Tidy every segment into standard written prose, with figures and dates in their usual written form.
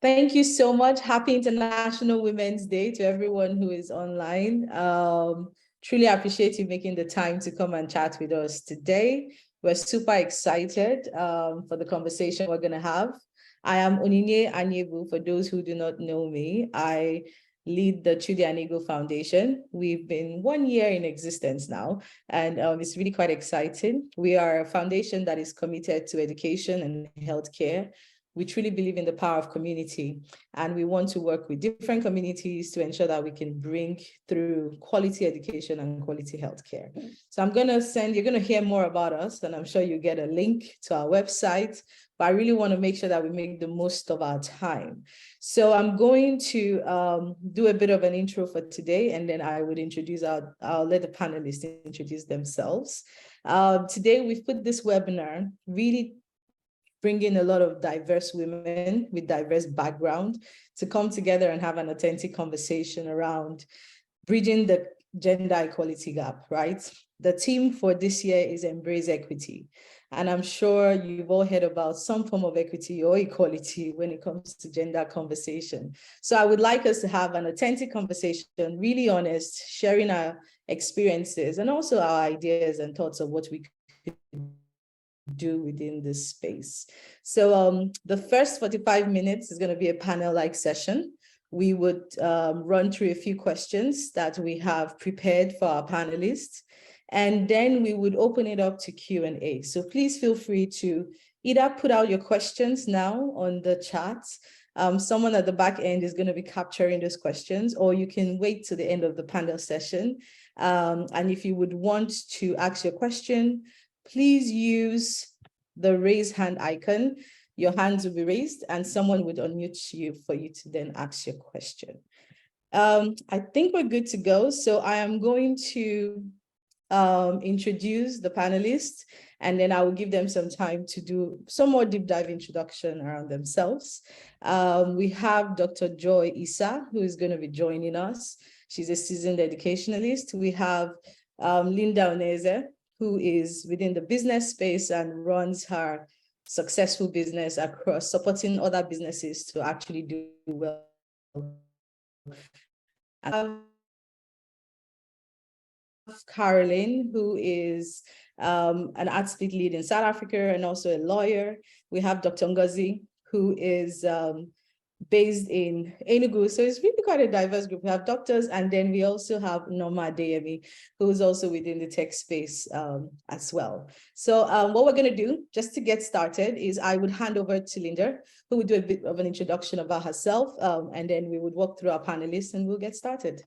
Thank you so much. Happy International Women's Day to everyone who is online. Truly appreciate you making the time to come and chat with us today. We're super excited for the conversation we're going to have. I am Onyinye Anyebu. For those who do not know me, I lead the Chude Foundation. We've been 1 year in existence now, and it's really quite exciting. We are a foundation that is committed to education and healthcare. We truly believe in the power of community, and we want to work with different communities to ensure that we can bring through quality education and quality healthcare. So you're going to hear more about us, and I'm sure you get a link to our website, but I really want to make sure that we make the most of our time. So I'm going to do a bit of an intro for today, and then I would I'll let the panelists introduce themselves. Today, we've put this webinar really bringing a lot of diverse women with diverse background to come together and have an authentic conversation around bridging the gender equality gap, right? The theme for this year is Embrace Equity. And I'm sure you've all heard about some form of equity or equality when it comes to gender conversation. So I would like us to have an authentic conversation, really honest, sharing our experiences and also our ideas and thoughts of what we could do within this space. So the first 45 minutes is going to be a panel-like session. We would run through a few questions that we have prepared for our panelists, and then we would open it up to Q&A. So please feel free to either put out your questions now on the chat. Someone at the back end is going to be capturing those questions, or you can wait to the end of the panel session. And if you would want to ask your question, please use the raise hand icon. Your hands will be raised and someone would unmute you for you to then ask your question. I think we're good to go. So I am going to introduce the panelists, and then I will give them some time to do some more deep dive introduction around themselves. We have Dr. Joy Issa, who is going to be joining us. She's a seasoned educationalist. We have Linda Oneze, who is within the business space and runs her successful business across supporting other businesses to actually do well. Caroline, who is an art split lead in South Africa and also a lawyer. We have Dr. Ngozi, who is based in Enugu. So it's really quite a diverse group. We have doctors, and then we also have Norma Adeyemi, who is also within the tech space as well. So what we're going to do, just to get started, is I would hand over to Linda, who would do a bit of an introduction about herself, and then we would walk through our panelists and we'll get started.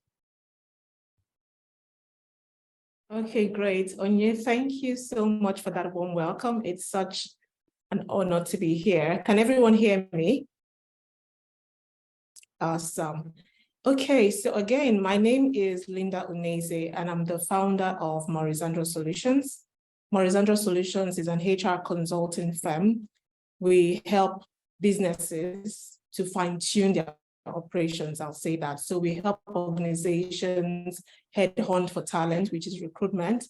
Okay, great. Onye, thank you so much for that warm welcome. It's such an honor to be here. Can everyone hear me? Awesome. Okay, so again, my name is Linda Oneze, and I'm the founder of Morizandro Solutions. Morizandro Solutions is an HR consulting firm. We help businesses to fine-tune their operations, I'll say that. So we help organizations headhunt for talent, which is recruitment.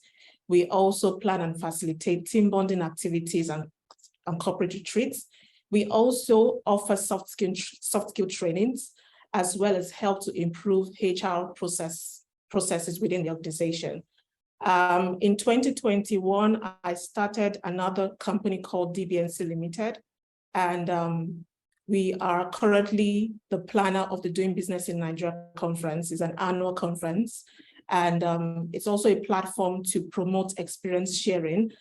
We also plan and facilitate team bonding activities and corporate retreats. We also offer soft skill trainings, as well as help to improve HR processes within the organization. In 2021, I started another company called DBNC Limited, and we are currently the planner of the Doing Business in Nigeria conference. It's an annual conference, and it's also a platform to promote experience sharing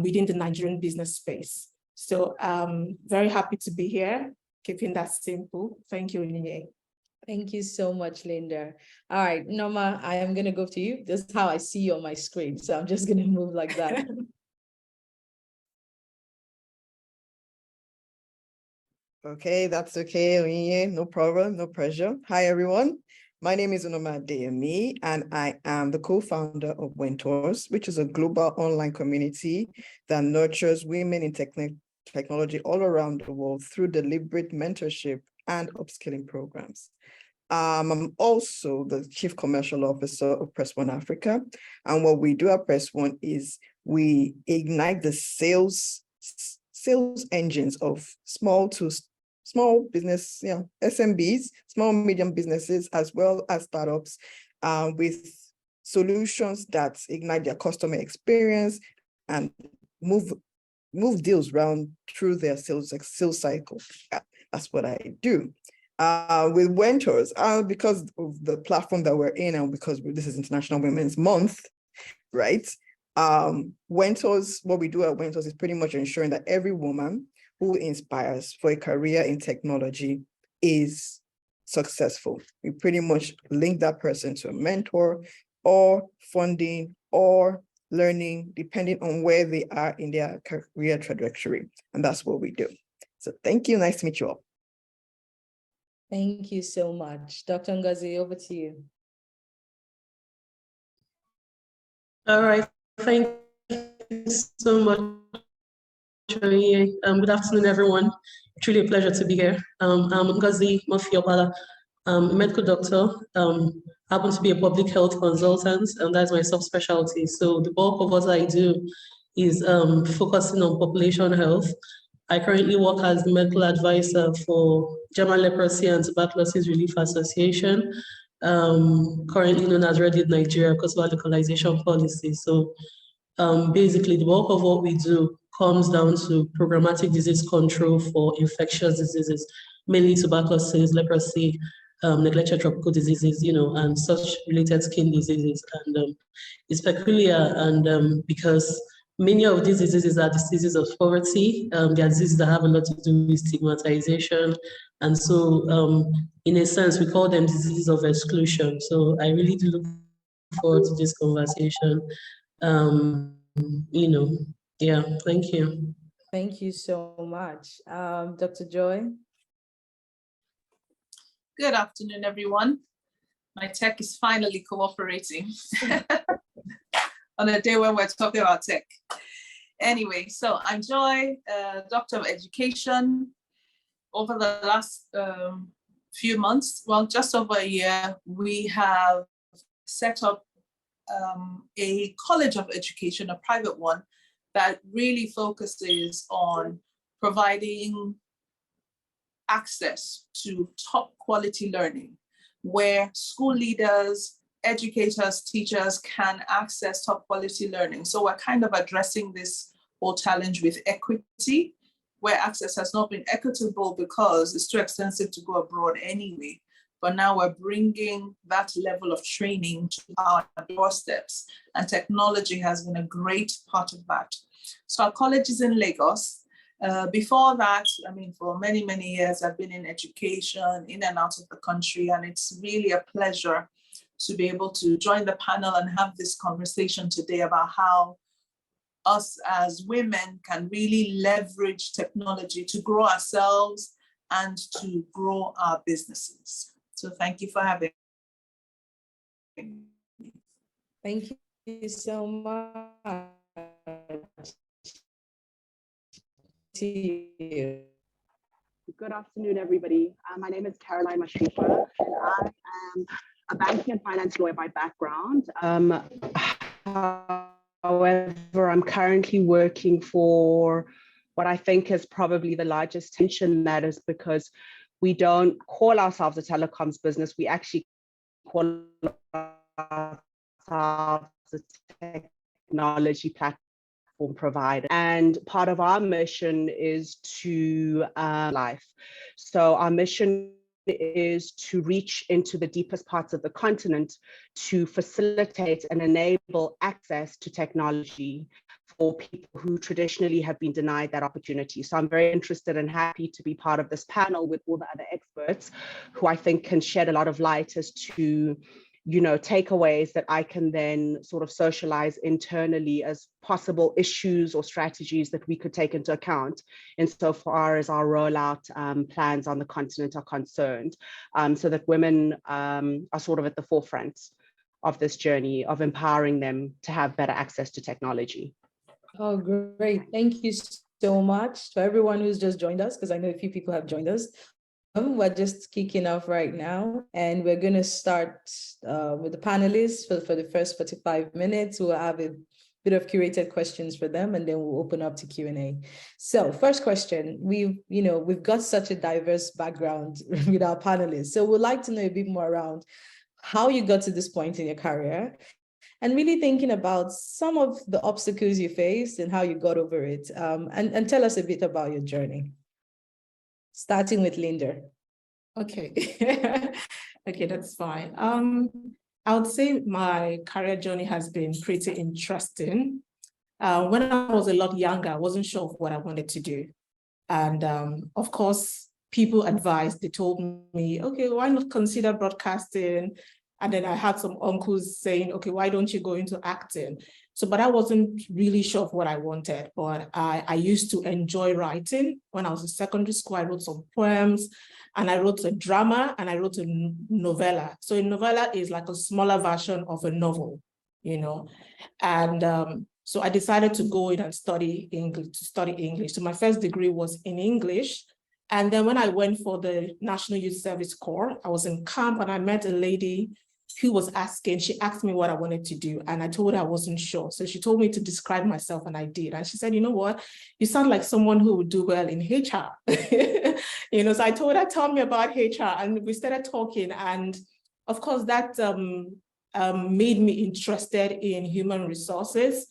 within the Nigerian business space. So I'm very happy to be here, keeping that simple. Thank you, Onyinye. Thank you so much, Linda. All right, Norma, I am going to go to you. This is how I see you on my screen, so I'm just going to move like that. Okay, that's okay, Onyinye, no problem, no pressure. Hi, everyone. My name is Norma Adeyemi, and I am the co-founder of Mentors, which is a global online community that nurtures women in technology all around the world through deliberate mentorship and upskilling programs. I'm also the Chief Commercial Officer of Press One Africa. And what we do at Press One is we ignite the sales engines of small to small business, SMBs, small medium businesses, as well as startups, with solutions that ignite their customer experience and move deals around through their sales cycle. That's what I do. With Wentors, because of the platform that we're in, and because this is International Women's Month, right? Wentors, what we do at Wentors is pretty much ensuring that every woman who inspires for a career in technology is successful. We pretty much link that person to a mentor or funding or learning, depending on where they are in their career trajectory. And that's what we do. So thank you. Nice to meet you all. Thank you so much. Dr. Ngozi, over to you. All right. Thank you so much. Good afternoon, everyone. Truly a pleasure to be here. I'm Ngozi Mofiobala. I'm a medical doctor, happen to be a public health consultant, and that's my subspecialty. So the bulk of what I do is focusing on population health. I currently work as the medical advisor for German Leprosy and Tuberculosis Relief Association, currently known as Reddit Nigeria because of our localization policy. So basically, the bulk of what we do comes down to programmatic disease control for infectious diseases, mainly tuberculosis, leprosy, neglected tropical diseases, and such related skin diseases. And it's peculiar, and because many of these diseases are diseases of poverty, they are diseases that have a lot to do with stigmatization. And so, in a sense, we call them diseases of exclusion. So I really do look forward to this conversation. Yeah, thank you. Thank you so much. Dr. Joy? Good afternoon, everyone. My tech is finally cooperating on a day when we're talking about tech. Anyway, so I'm Joy, Doctor of Education. Over the last few months, well, just over a year, we have set up a college of education, a private one, that really focuses on providing access to top quality learning, where school leaders, educators, teachers can access top quality learning. So we're kind of addressing this whole challenge with equity, where access has not been equitable because it's too expensive to go abroad anyway. But now we're bringing that level of training to our doorsteps, and technology has been a great part of that. So our college is in Lagos. Before that, for many, many years, I've been in education in and out of the country, and it's really a pleasure to be able to join the panel and have this conversation today about how us as women can really leverage technology to grow ourselves and to grow our businesses. So thank you for having me. Thank you so much. To you. Good afternoon, everybody. My name is Caroline Mashifa, and I am a banking and finance lawyer by background. However, I'm currently working for what I think is probably the largest tension matters, because we don't call ourselves a telecoms business. We actually call ourselves a technology platform provider. And part of our mission is to life. So our mission is to reach into the deepest parts of the continent to facilitate and enable access to technology for people who traditionally have been denied that opportunity. So I'm very interested and happy to be part of this panel with all the other experts who I think can shed a lot of light as to takeaways that I can then sort of socialize internally as possible issues or strategies that we could take into account insofar as our rollout plans on the continent are concerned, so that women are sort of at the forefront of this journey of empowering them to have better access to technology. Oh, great. Thank you so much to everyone who's just joined us, because I know a few people have joined us. We're just kicking off right now, and we're going to start with the panelists for the first 45 minutes. We'll have a bit of curated questions for them, and then we'll open up to Q&A. So first question, we've got such a diverse background with our panelists. So we'd like to know a bit more around how you got to this point in your career, and really thinking about some of the obstacles you faced and how you got over it. And tell us a bit about your journey. Starting with Linda. Okay. Okay, that's fine. I would say my career journey has been pretty interesting. When I was a lot younger, I wasn't sure of what I wanted to do. And of course, people advised, they told me, okay, why not consider broadcasting? And then I had some uncles saying, okay, why don't you go into acting? So, but I wasn't really sure of what I wanted, but I used to enjoy writing. When I was in secondary school, I wrote some poems, and I wrote a drama, and I wrote a novella. So a novella is like a smaller version of a novel, and so I decided to go in and study English. So my first degree was in English. And then when I went for the National Youth Service Corps, I was in camp, and I met a lady who was she asked me what I wanted to do, and I told her I wasn't sure. So she told me to describe myself, and I did. And she said, you know what, you sound like someone who would do well in HR. So I told her, tell me about HR, and we started talking. And of course, that made me interested in human resources.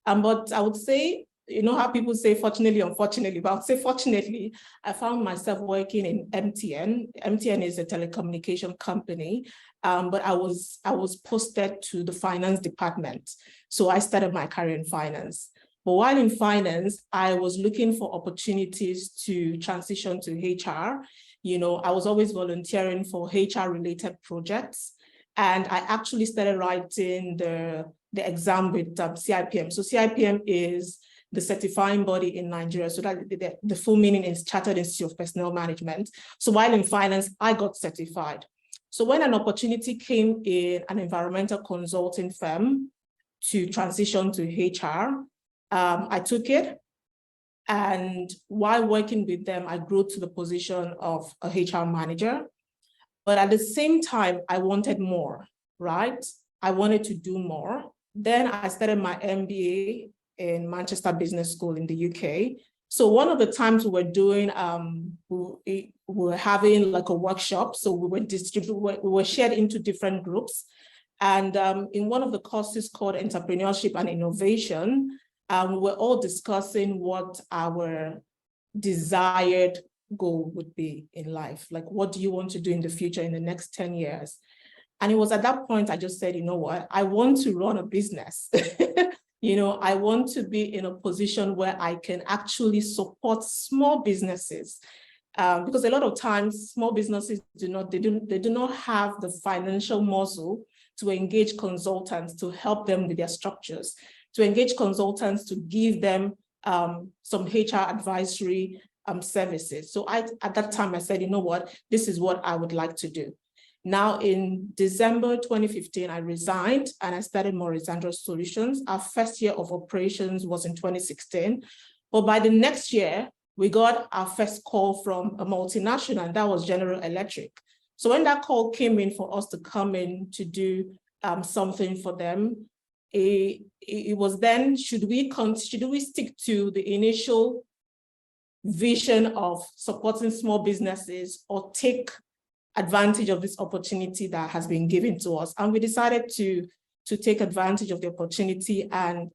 But I would say, how people say fortunately, unfortunately, but I would say fortunately, I found myself working in MTN. MTN is a telecommunication company, but I was posted to the finance department. So I started my career in finance. But while in finance, I was looking for opportunities to transition to HR. I was always volunteering for HR-related projects. And I actually started writing the exam with CIPM. So CIPM is the certifying body in Nigeria. So that the full meaning is Chartered Institute of Personnel Management. So while in finance, I got certified. So when an opportunity came in an environmental consulting firm to transition to HR, I took it. And while working with them, I grew to the position of a HR manager. But at the same time, I wanted more, right? I wanted to do more. Then I started my MBA in Manchester Business School in the UK. So one of the times we were doing, we were having like a workshop. So we were shared into different groups. And in one of the courses called Entrepreneurship and Innovation, we were all discussing what our desired goal would be in life. Like, what do you want to do in the future in the next 10 years? And it was at that point I just said, you know what, I want to run a business. I want to be in a position where I can actually support small businesses. Because a lot of times small businesses do not have the financial muscle to engage consultants to help them with their structures, to engage consultants to give them some HR advisory services. So at that time I said, you know what, this is what I would like to do. Now in December 2015, I resigned and I started Morizandro Solutions. Our first year of operations was in 2016. But by the next year, we got our first call from a multinational, and that was General Electric. So when that call came in for us to come in to do something for them, it was then, should we stick to the initial vision of supporting small businesses or take advantage of this opportunity that has been given to us? And we decided to take advantage of the opportunity, and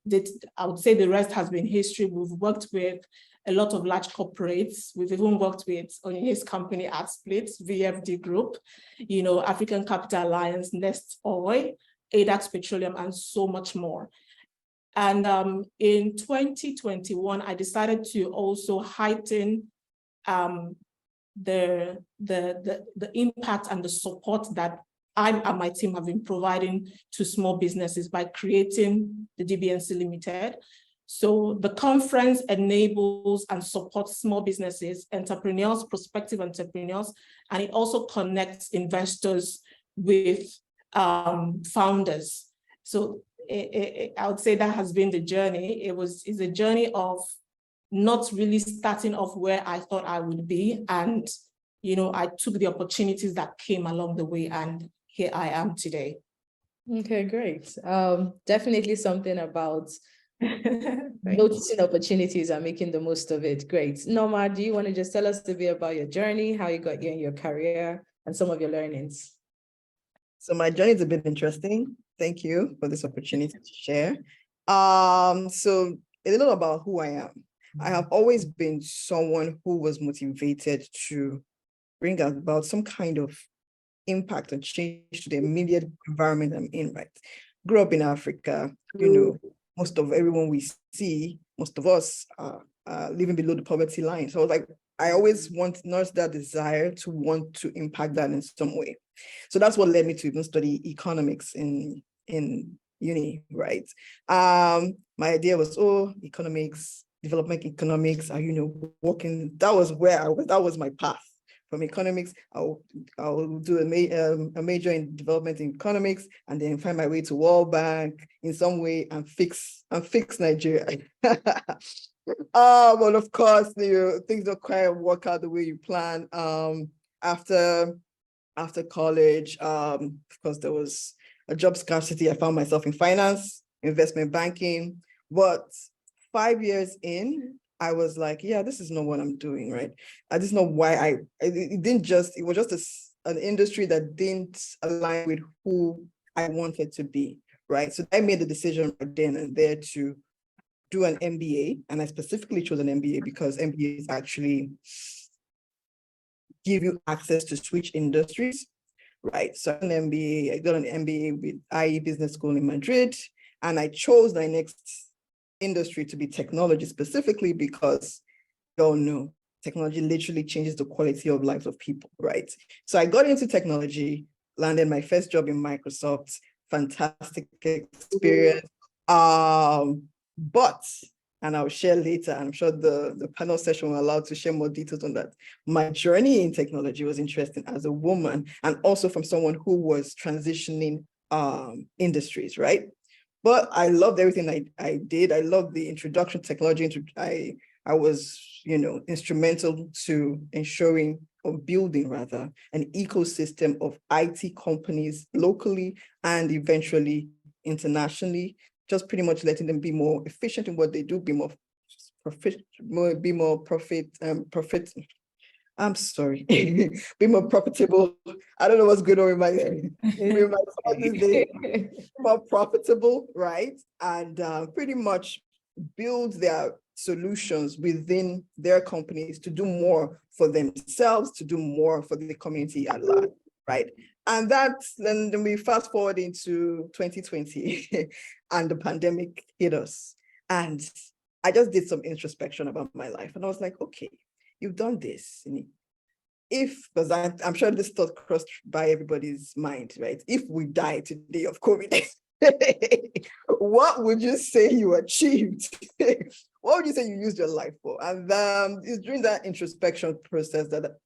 I would say the rest has been history. We've worked with a lot of large corporates. We've even worked with Onyinye's company, AdSplits, VFD Group, African Capital Alliance, Nest Oil, ADAX Petroleum, and so much more. And in 2021, I decided to also heighten the impact and the support that I and my team have been providing to small businesses by creating the DBNC Limited. So the conference enables and supports small businesses, entrepreneurs, prospective entrepreneurs, and it also connects investors with founders. So I would say that has been the journey. It's a journey of not really starting off where I thought I would be. And, I took the opportunities that came along the way, and here I am today. Okay, great. Definitely something about noticing opportunities and making the most of it. Great. Norma, do you want to just tell us a bit about your journey, how you got here in your career, and some of your learnings? So my journey has been interesting. Thank you for this opportunity to share. So a little about who I am. I have always been someone who was motivated to bring about some kind of impact and change to the immediate environment I'm in, right? Grew up in Africa, you know, most of everyone we see, most of us are living below the poverty line. So like, I always nurse that desire to want to impact that in some way. So that's what led me to even study economics in uni, right? My idea was, economics, development economics, working. That was where that was my path. From economics, I'll do a major in development in economics, and then find my way to World Bank in some way and fix Nigeria. But of course, things don't quite work out the way you plan. After college, of course, there was a job scarcity. I found myself in finance, investment banking, but 5 years in, I was like, yeah, this is not what I'm doing, right? This is not why it was just an industry that didn't align with who I wanted to be, right? So I made the decision right then and there to do an MBA, and I specifically chose an MBA because MBAs actually give you access to switch industries, right? So I got an MBA with IE Business School in Madrid, and I chose my next industry to be technology specifically because you all know technology literally changes the quality of lives of people, right? So I got into technology, landed my first job in Microsoft, fantastic experience. But, and I'll share later, I'm sure the panel session will allow to share more details on that. My journey in technology was interesting as a woman and also from someone who was transitioning industries, right? But I loved everything I did. I loved the introduction to technology. I was, instrumental to ensuring or building rather an ecosystem of IT companies locally and eventually internationally, just pretty much letting them be more efficient in what they do, be more profit. I'm sorry, be more profitable. I don't know what's going on with my thoughts these days. More profitable, right? And pretty much build their solutions within their companies to do more for themselves, to do more for the community at large, right? And then we fast forward into 2020 and the pandemic hit us. And I just did some introspection about my life. And I was like, okay, you've done this. Because I'm sure this thought crossed by everybody's mind, right? If we die today of COVID, what would you say you achieved? What would you say you used your life for? And it's during that introspection process that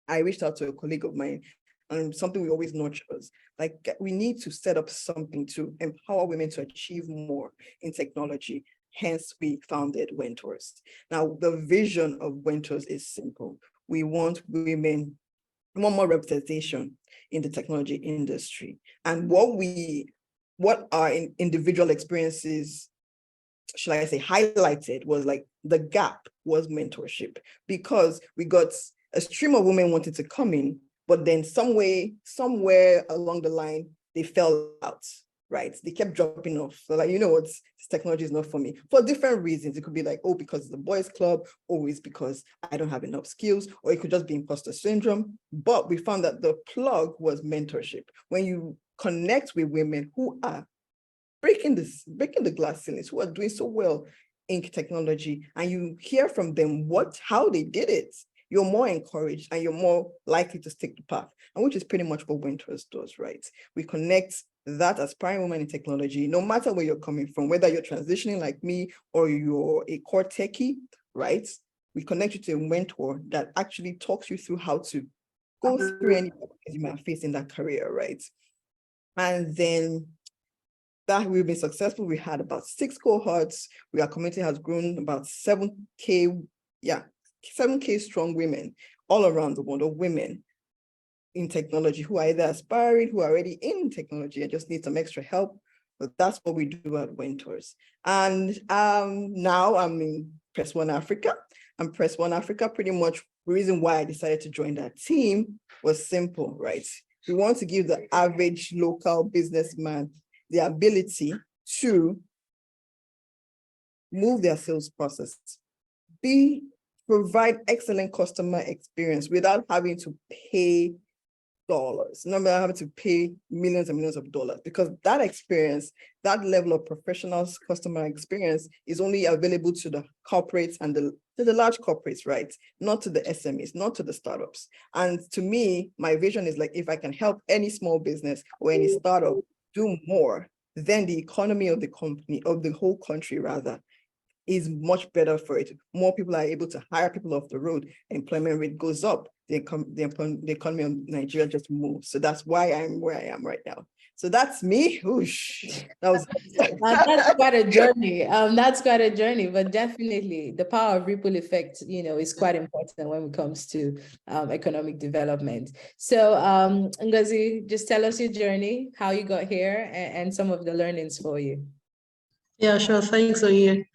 I reached out to a colleague of mine, and something we always nurture is like, we need to set up something to empower women to achieve more in technology. Hence, we founded Wentors. Now, the vision of Wentors is simple. We want women, more representation in the technology industry. And what our individual experiences, should I say, highlighted was like the gap was mentorship, because we got a stream of women wanted to come in, but then somewhere along the line, they fell out, right? They kept dropping off. So like, what, this technology is not for me for different reasons. It could be like, because it's a boys club, or it's because I don't have enough skills, or it could just be imposter syndrome. But we found that the plug was mentorship. When you connect with women who are breaking the glass ceilings, who are doing so well in technology, and you hear from them how they did it, you're more encouraged and you're more likely to stick the path, and which is pretty much what Wentors does, right? We connect that aspiring woman in technology, no matter where you're coming from, whether you're transitioning like me or you're a core techie, right? We connect you to a mentor that actually talks you through how to go through any problems you might face in that career, right? And then that we've been successful. We had about 6 cohorts. Our community has grown about 7K strong women all around the world, of women in technology who are either aspiring, who are already in technology and just need some extra help, But that's what we do at Wentors. And now I'm in Press One Africa. And Press One Africa, pretty much the reason why I decided to join that team was simple, right? We want to give the average local businessman the ability to move their sales process, provide excellent customer experience without having to pay dollars, not having to pay millions and millions of dollars, because that experience, that level of professional customer experience is only available to the corporates and to the large corporates, right? Not to the SMEs, not to the startups. And to me, my vision is like, if I can help any small business or any startup do more, then the economy of the company, of the whole country rather, is much better for it. More people are able to hire people off the road, employment rate goes up, the economy of Nigeria just moves. So that's why I'm where I am right now. So that's me. Whoosh. That was that's quite a journey. That's quite a journey, but definitely the power of ripple effect, is quite important when it comes to economic development. So Ngozi, just tell us your journey, how you got here, and some of the learnings for you. Yeah, sure. Thanks, Oye.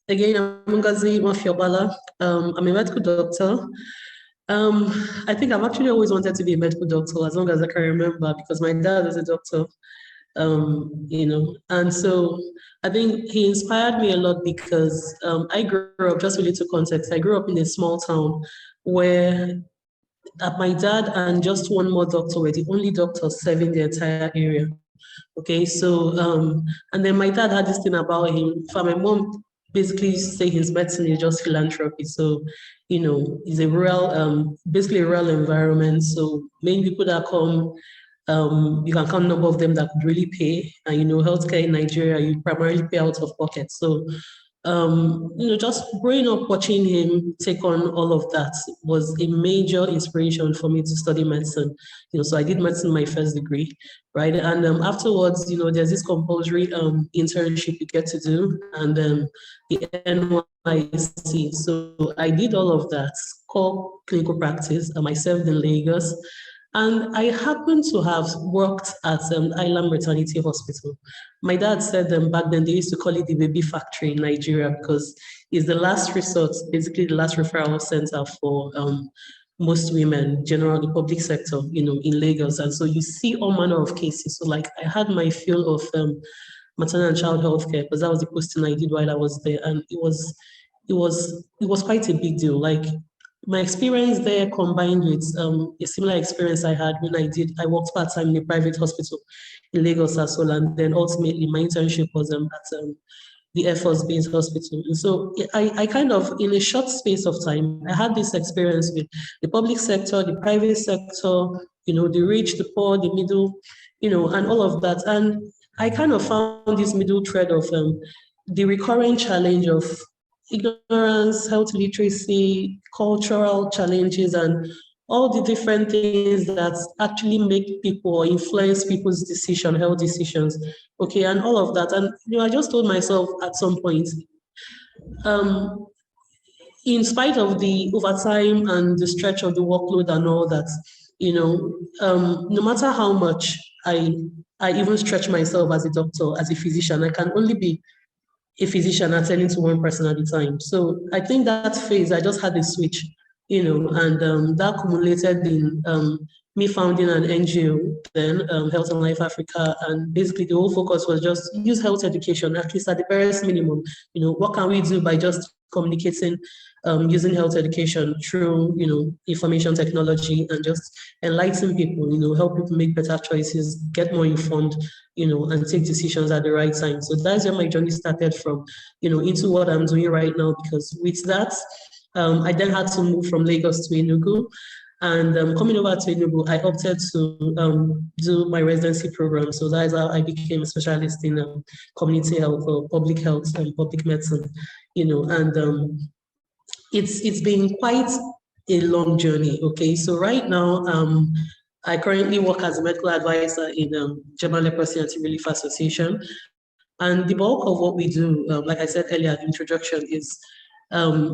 Again, I'm Ngozi Mafiobala. I'm a medical doctor. I think I've actually always wanted to be a medical doctor as long as I can remember, because my dad was a doctor, and so I think he inspired me a lot because I grew up, just for little context, I grew up in a small town where my dad and just one more doctor were the only doctors serving the entire area. Okay, so and then my dad had this thing about him. For my mom, basically say his medicine is just philanthropy. So, it's a rural, basically a rural environment. So many people that come, you can count number of them that could really pay. And healthcare in Nigeria, you primarily pay out of pocket. So just growing up watching him take on all of that was a major inspiration for me to study medicine. So I did medicine my first degree, right? And afterwards, there's this compulsory internship you get to do, and the NYC. So I did all of that, core clinical practice. I served in Lagos. And I happened to have worked at Island Maternity Hospital. My dad said back then they used to call it the baby factory in Nigeria because it's the last resort, basically the last referral center for most women, generally the public sector, in Lagos. And so you see all manner of cases. So like I had my fill of maternal and child health care because that was the posting I did while I was there. And it was quite a big deal. Like my experience there combined with a similar experience I had when I worked part-time in a private hospital in Lagos as well. And then ultimately my internship was at the Air Force Base Hospital. And so I kind of, in a short space of time, I had this experience with the public sector, the private sector, the rich, the poor, the middle, and all of that. And I kind of found this middle thread of the recurring challenge of ignorance, health literacy, cultural challenges, and all the different things that actually make people or influence people's health decisions. Okay, and all of that. And I just told myself at some point, in spite of the overtime and the stretch of the workload and all that, no matter how much I even stretch myself as a doctor, as a physician, I can only be a physician attending to one person at a time. So I think that phase, I just had a switch, and that accumulated in me founding an NGO then, Health and Life Africa, and basically the whole focus was just use health education, at least at the barest minimum. What can we do by just communicating, using health education through, information technology, and just enlighten people, help people make better choices, get more informed, and take decisions at the right time. So that's where my journey started from, into what I'm doing right now, because with that, I then had to move from Lagos to Enugu. And coming over to Enugu, I opted to do my residency program. So that is how I became a specialist in community health or public health and public medicine, and it's been quite a long journey. Okay, so right now, I currently work as a medical advisor in German Leprosy Anti-Relief Association. And the bulk of what we do, like I said earlier, the introduction, is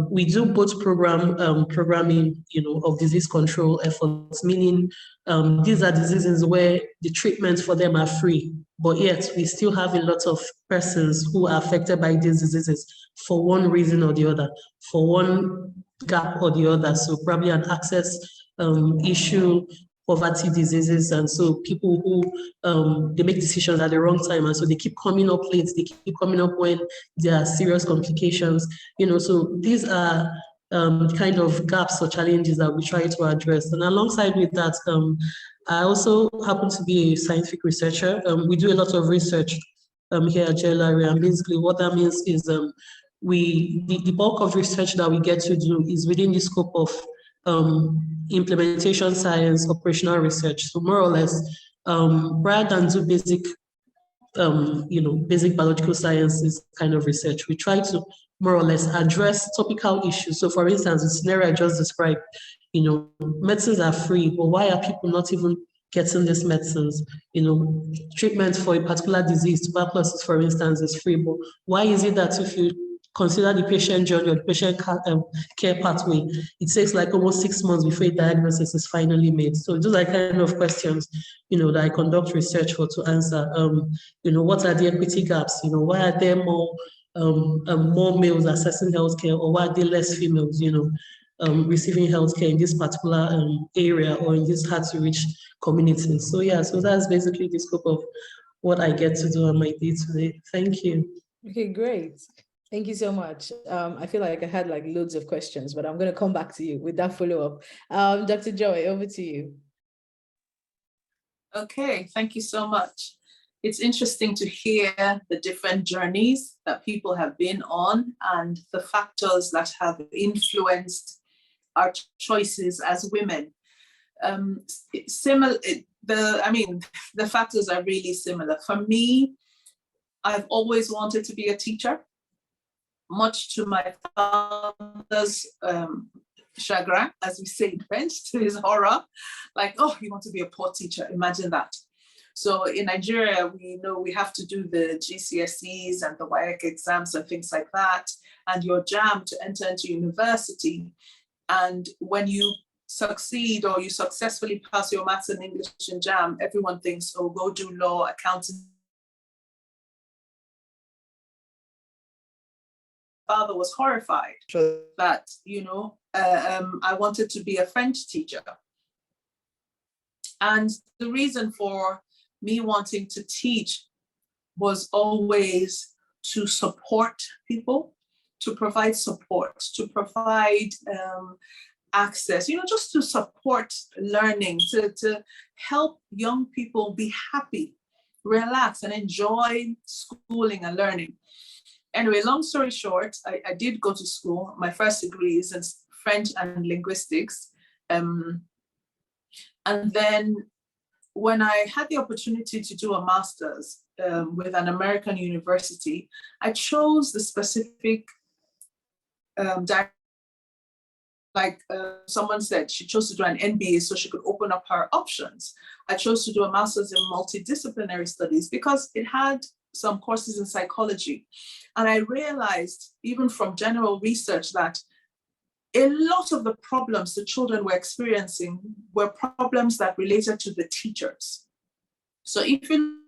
We do both programming, of disease control efforts, meaning these are diseases where the treatments for them are free, but yet we still have a lot of persons who are affected by these diseases for one reason or the other, for one gap or the other. So probably an access issue, poverty, diseases, and so people who they make decisions at the wrong time, and so they keep coming up late, they keep coming up when there are serious complications, so these are kind of gaps or challenges that we try to address. And alongside with that, I also happen to be a scientific researcher. We do a lot of research here at JLRA, and basically what that means is the bulk of research that we get to do is within the scope of implementation science, operational research. So more or less, rather than do basic biological sciences kind of research, we try to more or less address topical issues. So for instance, the scenario I just described, medicines are free, but why are people not even getting these medicines? Treatment for a particular disease, tuberculosis, for instance, is free, but why is it that if you consider the patient journey or the patient care pathway, it takes like almost 6 months before a diagnosis is finally made? So those are kind of questions, that I conduct research for to answer. What are the equity gaps? Why are there more males accessing healthcare, or why are there less females, receiving healthcare in this particular area or in this hard to reach communities? So yeah, so that's basically the scope of what I get to do on my day today. Thank you. Okay, great. Thank you so much. I feel like I had like loads of questions, but I'm going to come back to you with that follow-up. Dr. Joy, over to you. Okay, thank you so much. It's interesting to hear the different journeys that people have been on and the factors that have influenced our choices as women. The factors are really similar. For me, I've always wanted to be a teacher, much to my father's chagrin, as we say in French, to his horror. Like, oh, you want to be a poor teacher? Imagine that. So in Nigeria, we know we have to do the GCSEs and the WAEC exams and things like that, and your JAM to enter into university. And when you succeed or you successfully pass your maths and English and JAM, everyone thinks, oh, go do law, accounting. Father was horrified that, I wanted to be a French teacher. And the reason for me wanting to teach was always to support people, to provide support, to provide access, just to support learning, to help young people be happy, relax, and enjoy schooling and learning. Anyway, long story short, I did go to school. My first degree is in French and linguistics. And then when I had the opportunity to do a master's with an American university, I chose the specific, someone said she chose to do an MBA so she could open up her options. I chose to do a master's in multidisciplinary studies because it had some courses in psychology. And I realized, even from general research, that a lot of the problems the children were experiencing were problems that related to the teachers. So if you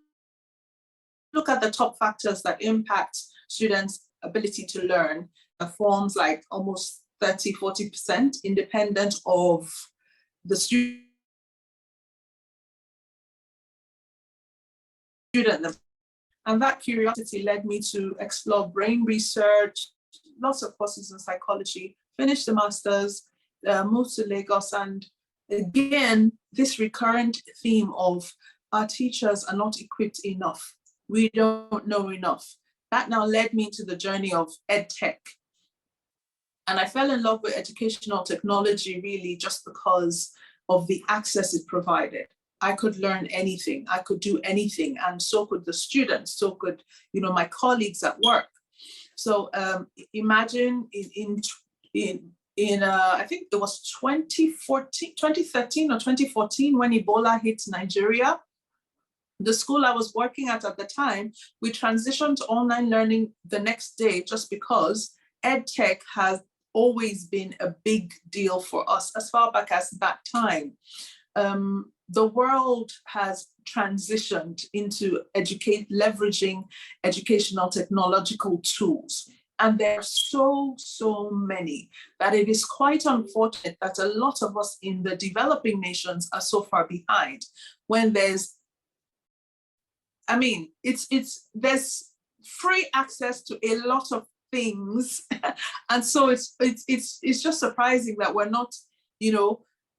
look at the top factors that impact students' ability to learn, forms like almost 30–40% independent of the student. And that curiosity led me to explore brain research, lots of courses in psychology, finished the master's, moved to Lagos. And again, this recurrent theme of our teachers are not equipped enough. We don't know enough. That now led me to the journey of EdTech. And I fell in love with educational technology really just because of the access it provided. I could learn anything, I could do anything, and so could the students, so could, my colleagues at work. So imagine in I think it was 2013 or 2014 when Ebola hit Nigeria. The school I was working at the time, we transitioned to online learning the next day just because EdTech has always been a big deal for us as far back as that time. The world has transitioned into leveraging educational technological tools. And there are so many that it is quite unfortunate that a lot of us in the developing nations are so far behind when there's free access to a lot of things. And so it's just surprising that we're not,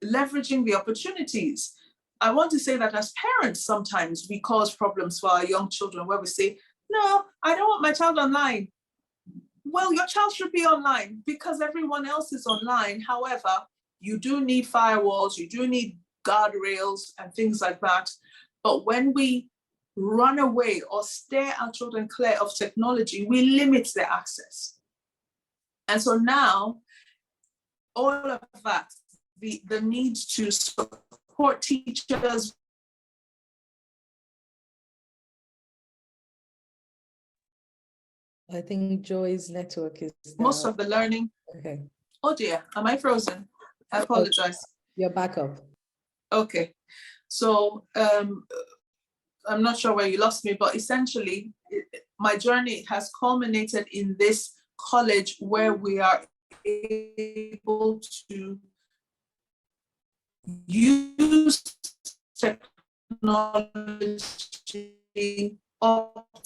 leveraging the opportunities. I want to say that as parents, sometimes we cause problems for our young children where we say, no, I don't want my child online. Well, your child should be online because everyone else is online. However, you do need firewalls, you do need guardrails and things like that. But when we run away or steer our children clear of technology, we limit their access. And so now, all of that, the need to support teachers. I think Joy's network is Most of the learning. Okay. Oh dear, am I frozen? I apologize. You're back up. Okay. So I'm not sure where you lost me, but essentially my journey has culminated in this college where we are able to use technology optimally.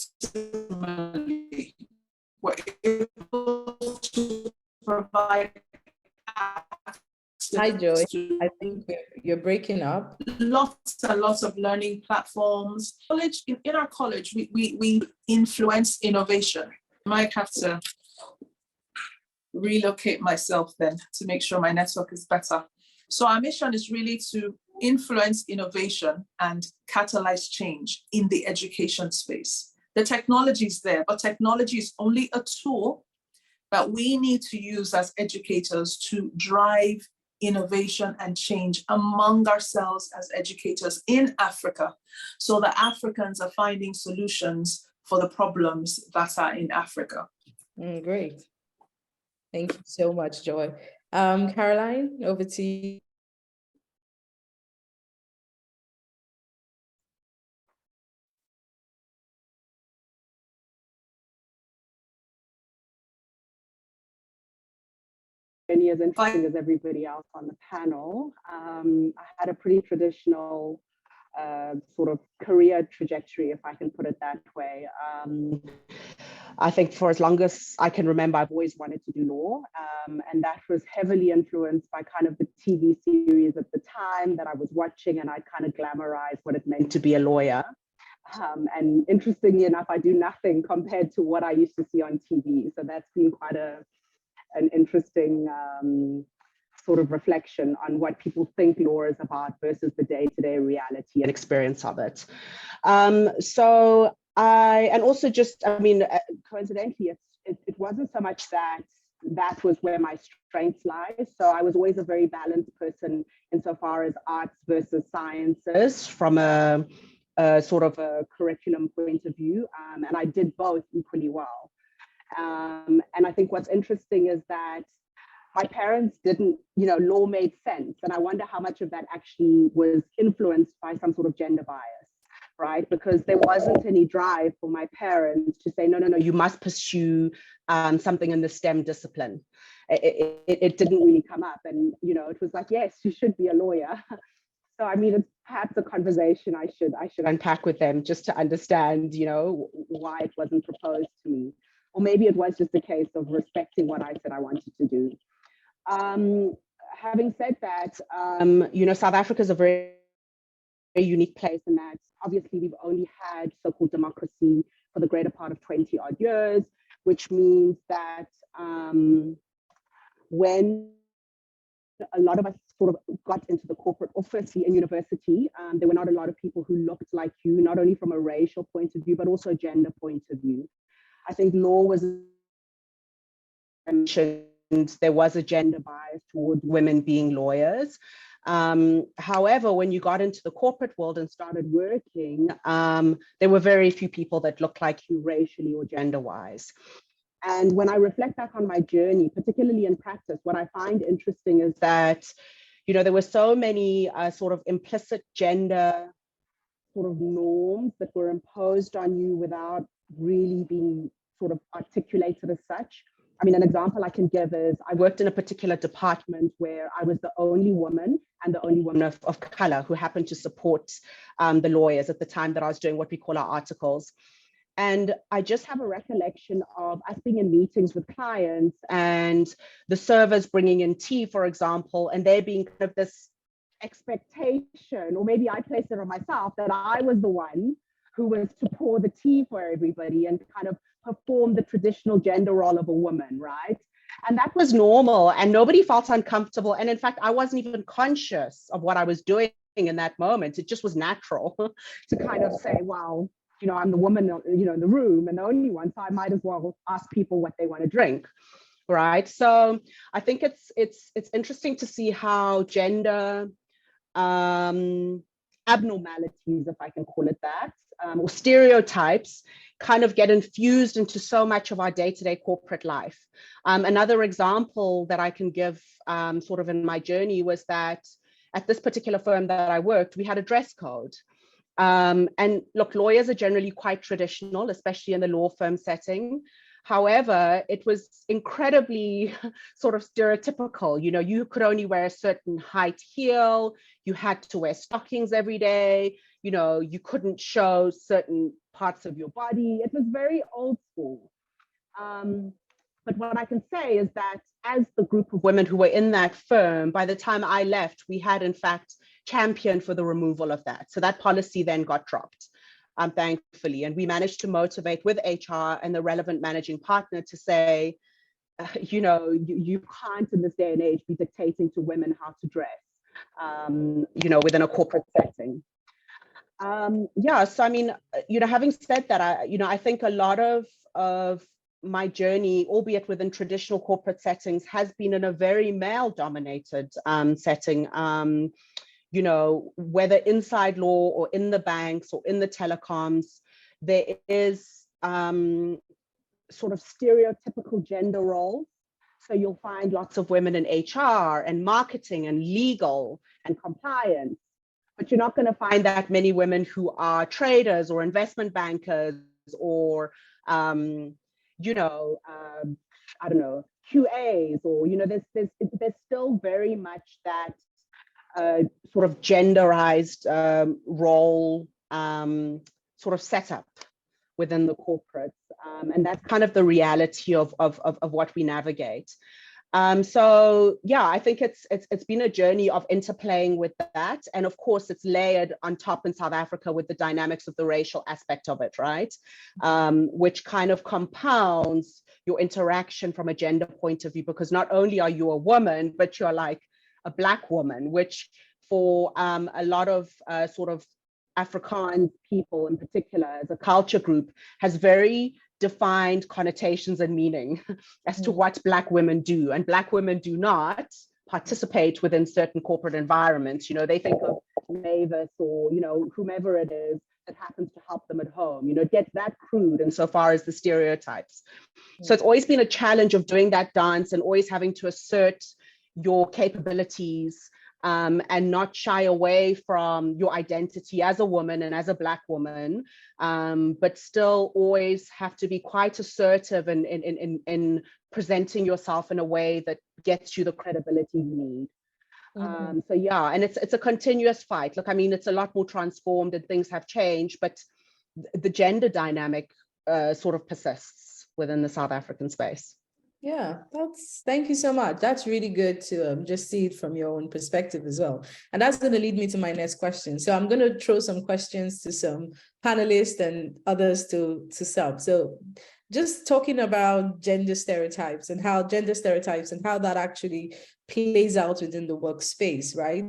We're able to provide Hi, Joy. I think you're breaking up. Lots and lots of learning platforms. In our college, we influence innovation. I might have to relocate myself then to make sure my network is better. So our mission is really to influence innovation and catalyze change in the education space. The technology is there, but technology is only a tool that we need to use as educators to drive innovation and change among ourselves as educators in Africa, so that Africans are finding solutions for the problems that are in Africa. Great. Thank you so much, Joy. Caroline, over to you. As interesting as everybody else on the panel. I had a pretty traditional sort of career trajectory, if I can put it that way. I think for as long as I can remember, I've always wanted to do law. And that was heavily influenced by kind of the TV series at the time that I was watching, and I kind of glamorized what it meant to be a lawyer. And interestingly enough, I do nothing compared to what I used to see on TV. So that's been quite an interesting sort of reflection on what people think law is about versus the day-to-day reality and experience of it. And also just, coincidentally, it wasn't so much that was where my strengths lie. So I was always a very balanced person insofar as arts versus sciences from a sort of a curriculum point of view. And I did both equally well. And I think what's interesting is that my parents didn't, law made sense. And I wonder how much of that actually was influenced by some sort of gender bias, right? Because there wasn't any drive for my parents to say, no, you must pursue something in the STEM discipline. It didn't really come up. And, it was like, yes, you should be a lawyer. So, I mean, it's perhaps a conversation I should unpack with them just to understand, why it wasn't proposed to me. Or maybe it was just a case of respecting what I said I wanted to do. Having said that, South Africa is a very, very unique place in that obviously we've only had so-called democracy for the greater part of 20 odd years, which means that when a lot of us sort of got into the corporate or firstly in university, there were not a lot of people who looked like you, not only from a racial point of view, but also a gender point of view. I think law was mentioned, there was a gender bias toward women being lawyers. However, when you got into the corporate world and started working, there were very few people that looked like you racially or gender-wise. And when I reflect back on my journey, particularly in practice, what I find interesting is that, you know, there were so many sort of implicit gender sort of norms that were imposed on you without really being sort of articulated as such. I mean, an example I can give is I worked in a particular department where I was the only woman and the only woman of color who happened to support the lawyers at the time that I was doing what we call our articles. And I just have a recollection of us being in meetings with clients and the servers bringing in tea, for example, and there being kind of this expectation, or maybe I placed it on myself, that I was the one who was to pour the tea for everybody and kind of perform the traditional gender role of a woman, right? And that was normal and nobody felt uncomfortable. And in fact, I wasn't even conscious of what I was doing in that moment. It just was natural to kind of say, well, you know, I'm the woman, you know, in the room and the only one, so I might as well ask people what they want to drink, right? So I think it's interesting to see how gender abnormalities, if I can call it that, or stereotypes kind of get infused into so much of our day-to-day corporate life. Another example that I can give sort of in my journey was that at this particular firm that I worked, we had a dress code. And look, lawyers are generally quite traditional, especially in the law firm setting. However, it was incredibly sort of stereotypical. You know, you could only wear a certain height heel, you had to wear stockings every day, you know, you couldn't show certain parts of your body. It was very old school. But what I can say is that as the group of women who were in that firm, by the time I left, we had in fact championed for the removal of that. So that policy then got dropped. Thankfully, and we managed to motivate with HR and the relevant managing partner to say, you know, you can't in this day and age be dictating to women how to dress, you know, within a corporate setting. Yeah, so I mean, you know, having said that, I think a lot of my journey, albeit within traditional corporate settings, has been in a very male-dominated setting. You know, whether inside law or in the banks or in the telecoms, there is sort of stereotypical gender roles. So you'll find lots of women in HR and marketing and legal and compliance, but you're not going to find that many women who are traders or investment bankers or, you know, I don't know, QAs, or, you know, there's still very much that sort of genderized role sort of setup within the corporates. And that's kind of the reality of what we navigate. So yeah, I think it's been a journey of interplaying with that. And of course, it's layered on top in South Africa with the dynamics of the racial aspect of it, right? Which kind of compounds your interaction from a gender point of view, because not only are you a woman, but you're like a Black woman, which for a lot of sort of Afrikaans people in particular, as a culture group, has very defined connotations and meaning as to what Black women do. And Black women do not participate within certain corporate environments. You know, they think of Mavis or, you know, whomever it is that happens to help them at home. You know, it gets that crude insofar as the stereotypes. So it's always been a challenge of doing that dance and always having to assert your capabilities and not shy away from your identity as a woman and as a Black woman, but still always have to be quite assertive in presenting yourself in a way that gets you the credibility you need. So yeah, and it's a continuous fight. Look, I mean, it's a lot more transformed and things have changed, but the gender dynamic sort of persists within the South African space. Yeah, thank you so much. That's really good to just see it from your own perspective as well. And that's going to lead me to my next question. So I'm going to throw some questions to some panelists and others to sub. So just talking about gender stereotypes and how that actually plays out within the workspace, right?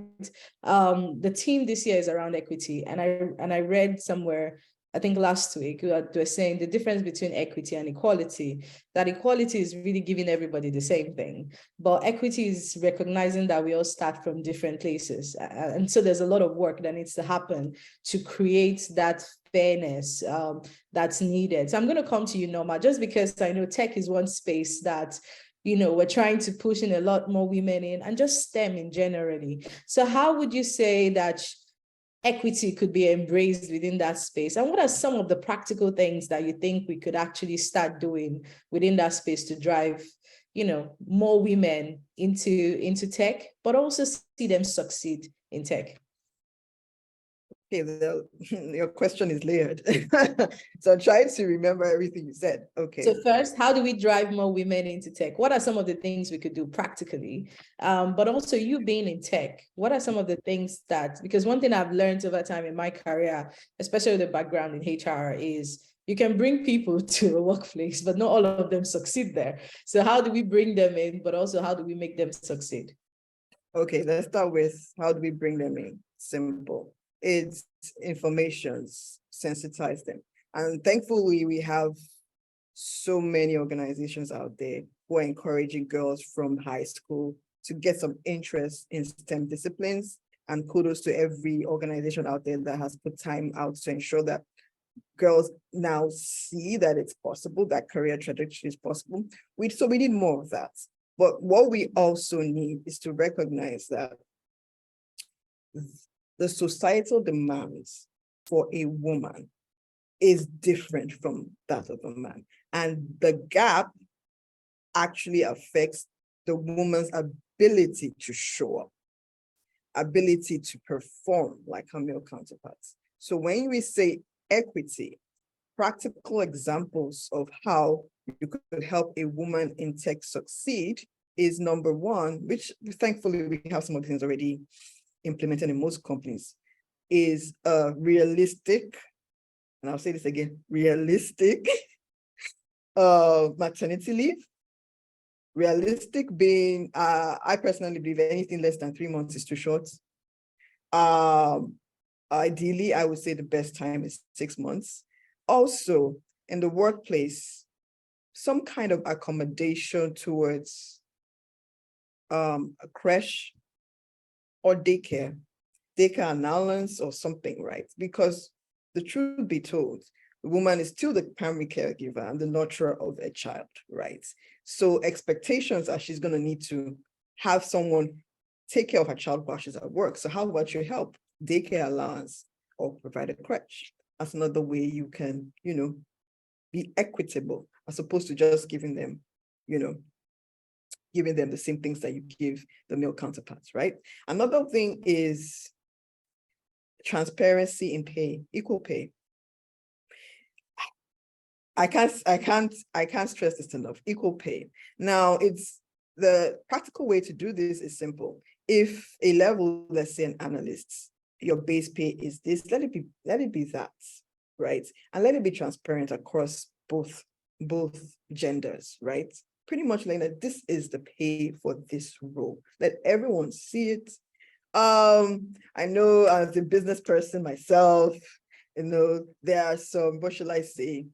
The theme this year is around equity. And I read somewhere I think last week, we were saying the difference between equity and equality, that equality is really giving everybody the same thing, but equity is recognizing that we all start from different places. And so there's a lot of work that needs to happen to create that fairness that's needed. So I'm going to come to you, Norma, just because I know tech is one space that, you know, we're trying to push in a lot more women in, and just STEM in generally. So how would you say that equity could be embraced within that space? And what are some of the practical things that you think we could actually start doing within that space to drive, you know, more women into tech, but also see them succeed in tech? Okay, your question is layered. So I'm trying to remember everything you said. Okay. So first, how do we drive more women into tech? What are some of the things we could do practically? But also you being in tech, what are some of the things that, because one thing I've learned over time in my career, especially with the background in HR, is you can bring people to a workplace, but not all of them succeed there. So how do we bring them in, but also how do we make them succeed? Okay, let's start with how do we bring them in? Simple. It's informations, sensitize them. And thankfully, we have so many organizations out there who are encouraging girls from high school to get some interest in STEM disciplines. And kudos to every organization out there that has put time out to ensure that girls now see that it's possible, that career trajectory is possible. So we need more of that. But what we also need is to recognize that the societal demands for a woman is different from that of a man. And the gap actually affects the woman's ability to show up, ability to perform like her male counterparts. So when we say equity, practical examples of how you could help a woman in tech succeed is number one, which thankfully we have some of the things already implemented in most companies, is a realistic, and I'll say this again, realistic maternity leave. Realistic being, I personally believe anything less than 3 months is too short. Ideally, I would say the best time is 6 months. Also, in the workplace, some kind of accommodation towards a creche or daycare allowance or something, right? Because the truth be told, the woman is still the primary caregiver and the nurturer of a child, right? So expectations are she's going to need to have someone take care of her child while she's at work. So how about your help? Daycare allowance or provide a creche. That's another way you can, be equitable as opposed to just giving them, giving them the same things that you give the male counterparts, right? Another thing is transparency in pay, equal pay. I can't stress this enough, equal pay. Now, it's the practical way to do this is simple. If a level, let's say an analyst, your base pay is this, let it be that, right? And let it be transparent across both genders, right? Pretty much like that, this is the pay for this role. Let everyone see it. I know as a business person myself, there are some, what shall I say,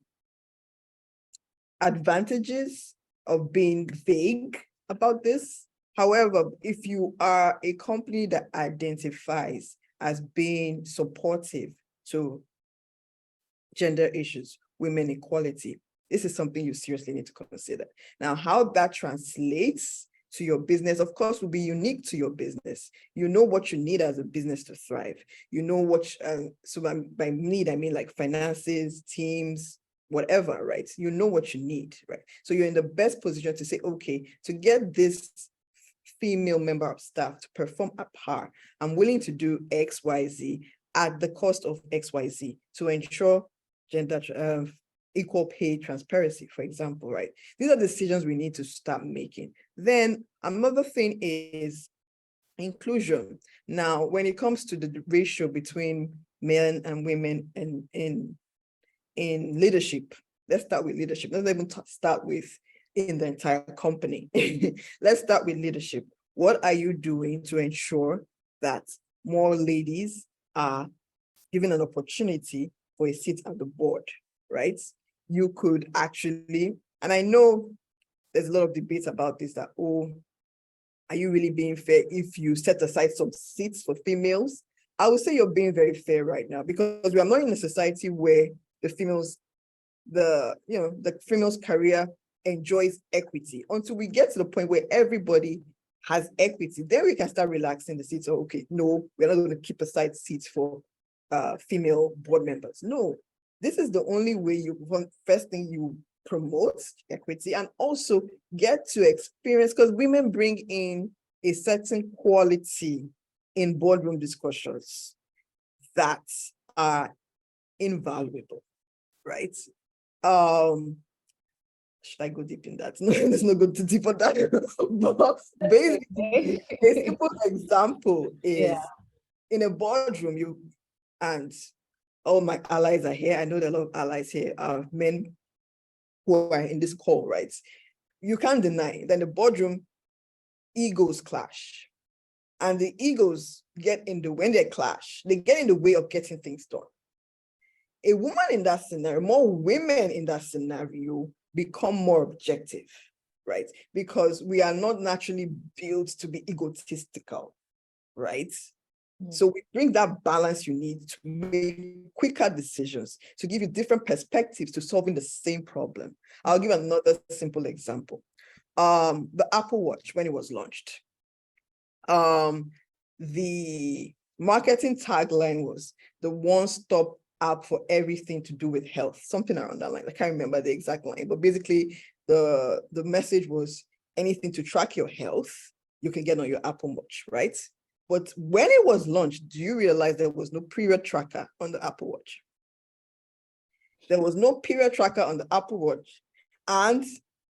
advantages of being vague about this. However, if you are a company that identifies as being supportive to gender issues, women equality, this is something you seriously need to consider. Now, how that translates to your business, of course, will be unique to your business. You know what you need as a business to thrive. You know what, so by need, I mean like finances, teams, whatever, right? You know what you need, right? So you're in the best position to say, okay, to get this female member of staff to perform at par, I'm willing to do X, Y, Z at the cost of X, Y, Z to ensure gender equal pay transparency, for example, right? These are decisions we need to start making. Then another thing is inclusion. Now, when it comes to the ratio between men and women in leadership, let's start with leadership. Let's even start with in the entire company. Let's start with leadership. What are you doing to ensure that more ladies are given an opportunity for a seat at the board, right? You could actually, and I know there's a lot of debate about this, that, oh, are you really being fair if you set aside some seats for females? I would say you're being very fair right now, because we are not in a society where the females career enjoys equity. Until we get to the point where everybody has equity, then we can start relaxing the seats. Okay, no, we're not going to keep aside seats for female board members. No, this is the only way first thing you promote equity, and also get to experience, because women bring in a certain quality in boardroom discussions that are invaluable, right? Should I go deep in that? No, there's no good to deep on that. But basically, a simple example is in a boardroom, and all my allies are here. I know there are a lot of allies here, men who are in this call, right? You can't deny that in the boardroom, egos clash. And the egos when they clash, they get in the way of getting things done. A woman in that scenario, more women in that scenario become more objective, right? Because we are not naturally built to be egotistical, right? So we bring that balance you need to make quicker decisions, to give you different perspectives to solving the same problem. I'll give another simple example. The Apple Watch, when it was launched, the marketing tagline was the one-stop app for everything to do with health, something around that line. I can't remember the exact line, but basically the message was anything to track your health, you can get on your Apple Watch, right? But when it was launched, do you realize there was no period tracker on the Apple Watch? There was no period tracker on the Apple Watch, and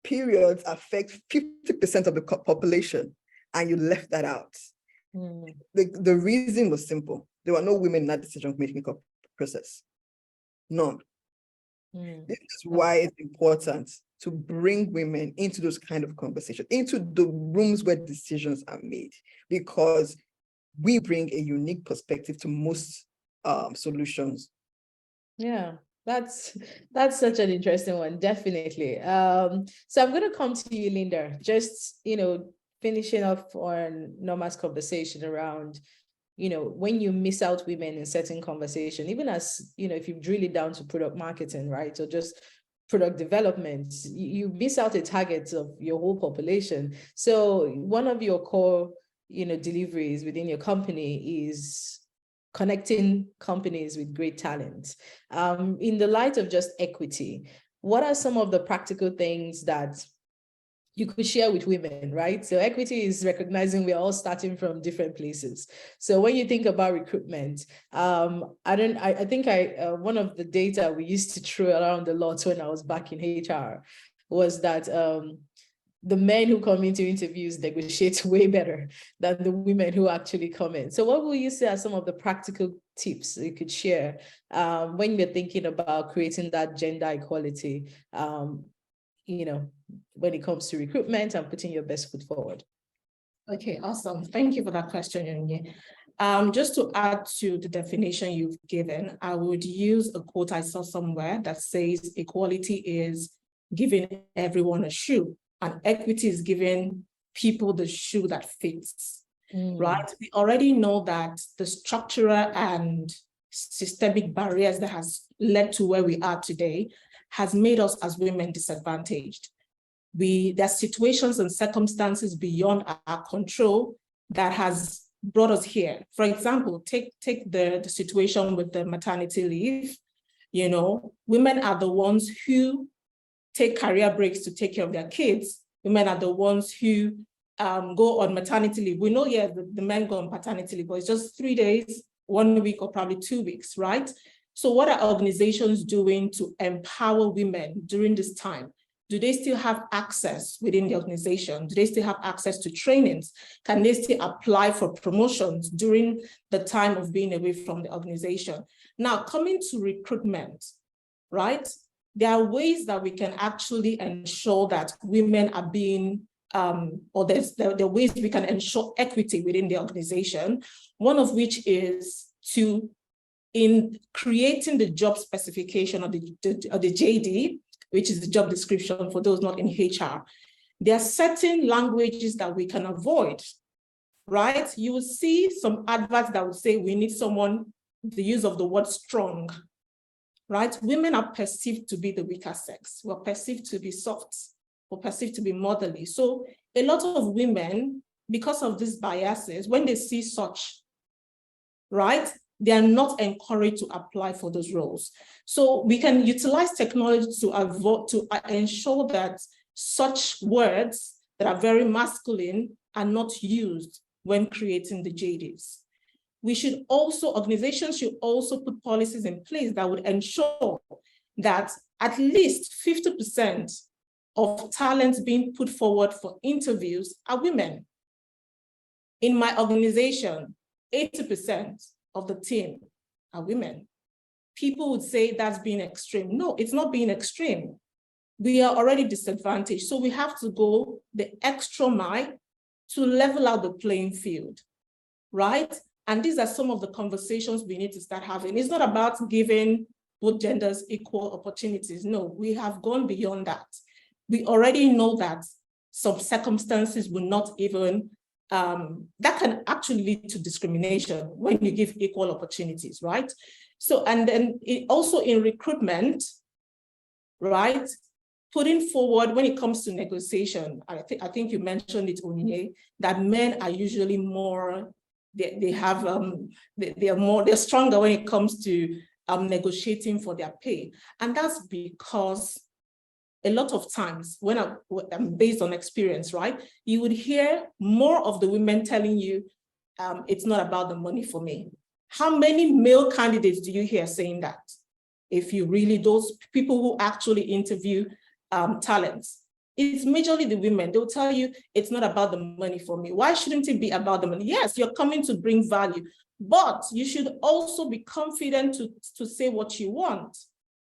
periods affect 50% of the population, and you left that out. The reason was simple. There were no women in that decision-making process. None. This is why it's important to bring women into those kind of conversations, into the rooms where decisions are made, because we bring a unique perspective to most solutions. Yeah, that's such an interesting one, definitely. So I'm going to come to you, Linda, just, finishing off on Norma's conversation around, when you miss out women in certain conversation, even as, if you drill it down to product marketing, right, or just product development, you miss out a target of your whole population. So one of your core deliveries within your company is connecting companies with great talent. In the light of just equity, what are some of the practical things that you could share with women, right? So equity is recognizing we're all starting from different places. So when you think about recruitment, I think one of the data we used to throw around a lot when I was back in HR was that the men who come into interviews negotiate way better than the women who actually come in. So what will you say are some of the practical tips you could share when you're thinking about creating that gender equality, when it comes to recruitment and putting your best foot forward? Okay, awesome. Thank you for that question, Yonye. Just to add to the definition you've given, I would use a quote I saw somewhere that says equality is giving everyone a shoe, and equity is giving people the shoe that fits, right? We already know that the structural and systemic barriers that has led to where we are today has made us as women disadvantaged. There are situations and circumstances beyond our control that has brought us here. For example, take the situation with the maternity leave. Women are the ones who take career breaks to take care of their kids. Women are the ones who go on maternity leave. We know, the men go on paternity leave, but it's just 3 days, 1 week, or probably 2 weeks, right? So what are organizations doing to empower women during this time? Do they still have access within the organization? Do they still have access to trainings? Can they still apply for promotions during the time of being away from the organization? Now, coming to recruitment, right? There are ways that we can actually ensure that women are being, or there are ways we can ensure equity within the organization, one of which is to in creating the job specification or the JD, which is the job description for those not in HR, there are certain languages that we can avoid, right? You will see some adverts that will say we need someone, the use of the word strong, right? Women are perceived to be the weaker sex. We're perceived to be soft. We're perceived to be motherly. So a lot of women, because of these biases, when they see such, right, they are not encouraged to apply for those roles. So we can utilize technology to ensure that such words that are very masculine are not used when creating the JDs. We should also, organizations should also put policies in place that would ensure that at least 50% of talents being put forward for interviews are women. In my organization, 80% of the team are women. People would say that's being extreme. No, it's not being extreme. We are already disadvantaged. So we have to go the extra mile to level out the playing field, right? And these are some of the conversations we need to start having. It's not about giving both genders equal opportunities. No, we have gone beyond that. We already know that some circumstances will not even, that can actually lead to discrimination when you give equal opportunities, right? So, and then also in recruitment, right? Putting forward, when it comes to negotiation, I think you mentioned it, Onyinye, that men are usually more, they're stronger when it comes to negotiating for their pay. And that's because a lot of times, when I'm based on experience, right, you would hear more of the women telling you, it's not about the money for me. How many male candidates do you hear saying that? If you really, those people who actually interview talents, it's majorly the women. They'll tell you, it's not about the money for me. Why shouldn't it be about the money? Yes, you're coming to bring value, but you should also be confident to say what you want,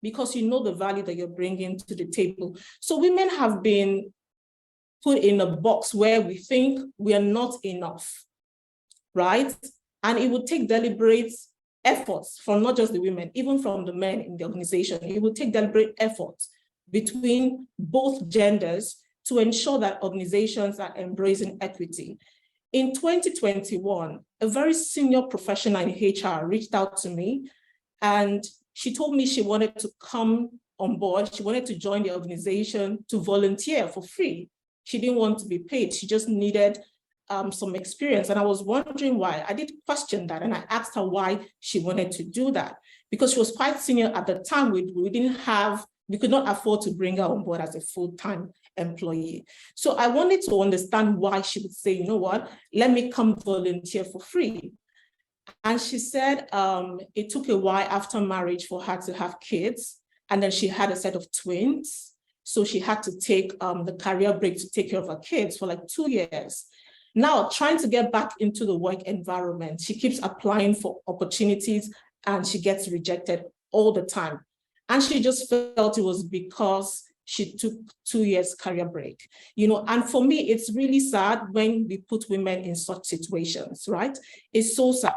because you know the value that you're bringing to the table. So women have been put in a box where we think we are not enough, right? And it would take deliberate efforts from not just the women, even from the men in the organization. It would take deliberate efforts between both genders to ensure that organizations are embracing equity. In 2021, a very senior professional in HR reached out to me, and she told me she wanted to come on board. She wanted to join the organization to volunteer for free. She didn't want to be paid. She just needed some experience. And I was wondering why. I did question that, and I asked her why she wanted to do that. Because she was quite senior at the time. We could not afford to bring her on board as a full-time employee. So I wanted to understand why she would say, you know what, let me come volunteer for free. And she said it took a while after marriage for her to have kids. And then she had a set of twins. So she had to take the career break to take care of her kids for like 2 years. Now, trying to get back into the work environment, she keeps applying for opportunities and she gets rejected all the time. And she just felt it was because she took 2 years career break, you know. And for me, it's really sad when we put women in such situations, right? It's so sad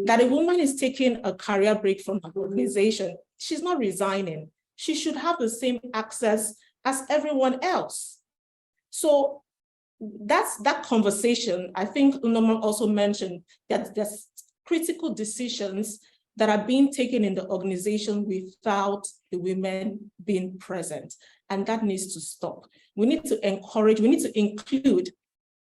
that a woman is taking a career break from her organization. She's not resigning. She should have the same access as everyone else. So that's that conversation. I think Unoma also mentioned that there's critical decisions that are being taken in the organization without the women being present. And that needs to stop. We need to encourage, we need to include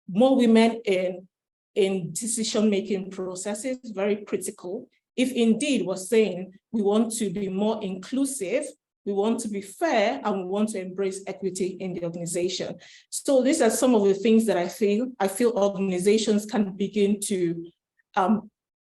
more women in decision-making processes, very critical. If indeed we're saying we want to be more inclusive, we want to be fair, and we want to embrace equity in the organization. So these are some of the things that I feel organizations can begin to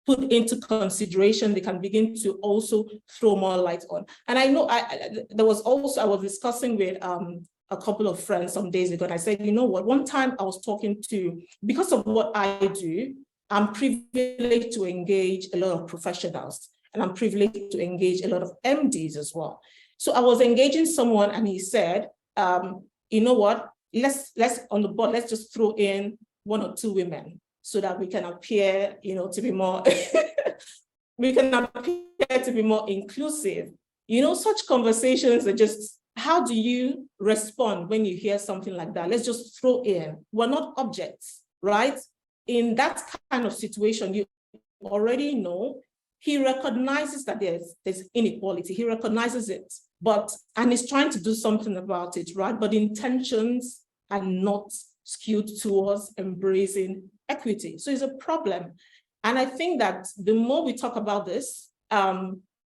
put into consideration. They can begin to also throw more light on. And I know I was discussing with a couple of friends some days ago, and I said, you know what, one time I was talking to, because of what I do, I'm privileged to engage a lot of professionals, and I'm privileged to engage a lot of MDs as well. So I was engaging someone, and he said, you know what, let's on the board, let's just throw in 1 or 2 women, so that we can appear, you know, to be more we can appear to be more inclusive. You know, such conversations are just, how do you respond when you hear something like that? Let's just throw in, we're not objects, right? In that kind of situation, you already know, he recognizes that there's inequality, he recognizes it, and he's trying to do something about it, right? But intentions are not skewed towards embracing equity. So it's a problem. And I think that the more we talk about this,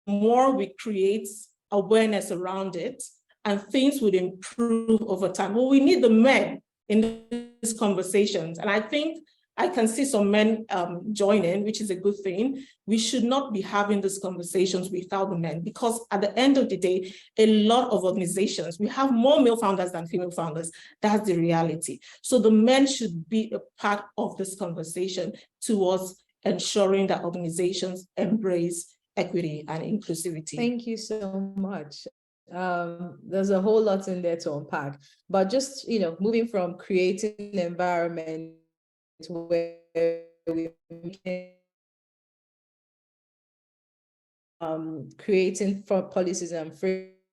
more we create awareness around it, and things would improve over time. Well, we need the men in these conversations. And I think I can see some men join in, which is a good thing. We should not be having these conversations without the men, because at the end of the day, a lot of organizations, we have more male founders than female founders. That's the reality. So the men should be a part of this conversation towards ensuring that organizations embrace equity and inclusivity. Thank you so much. There's a whole lot in there to unpack, but just, moving from creating an environment where we creating for policies and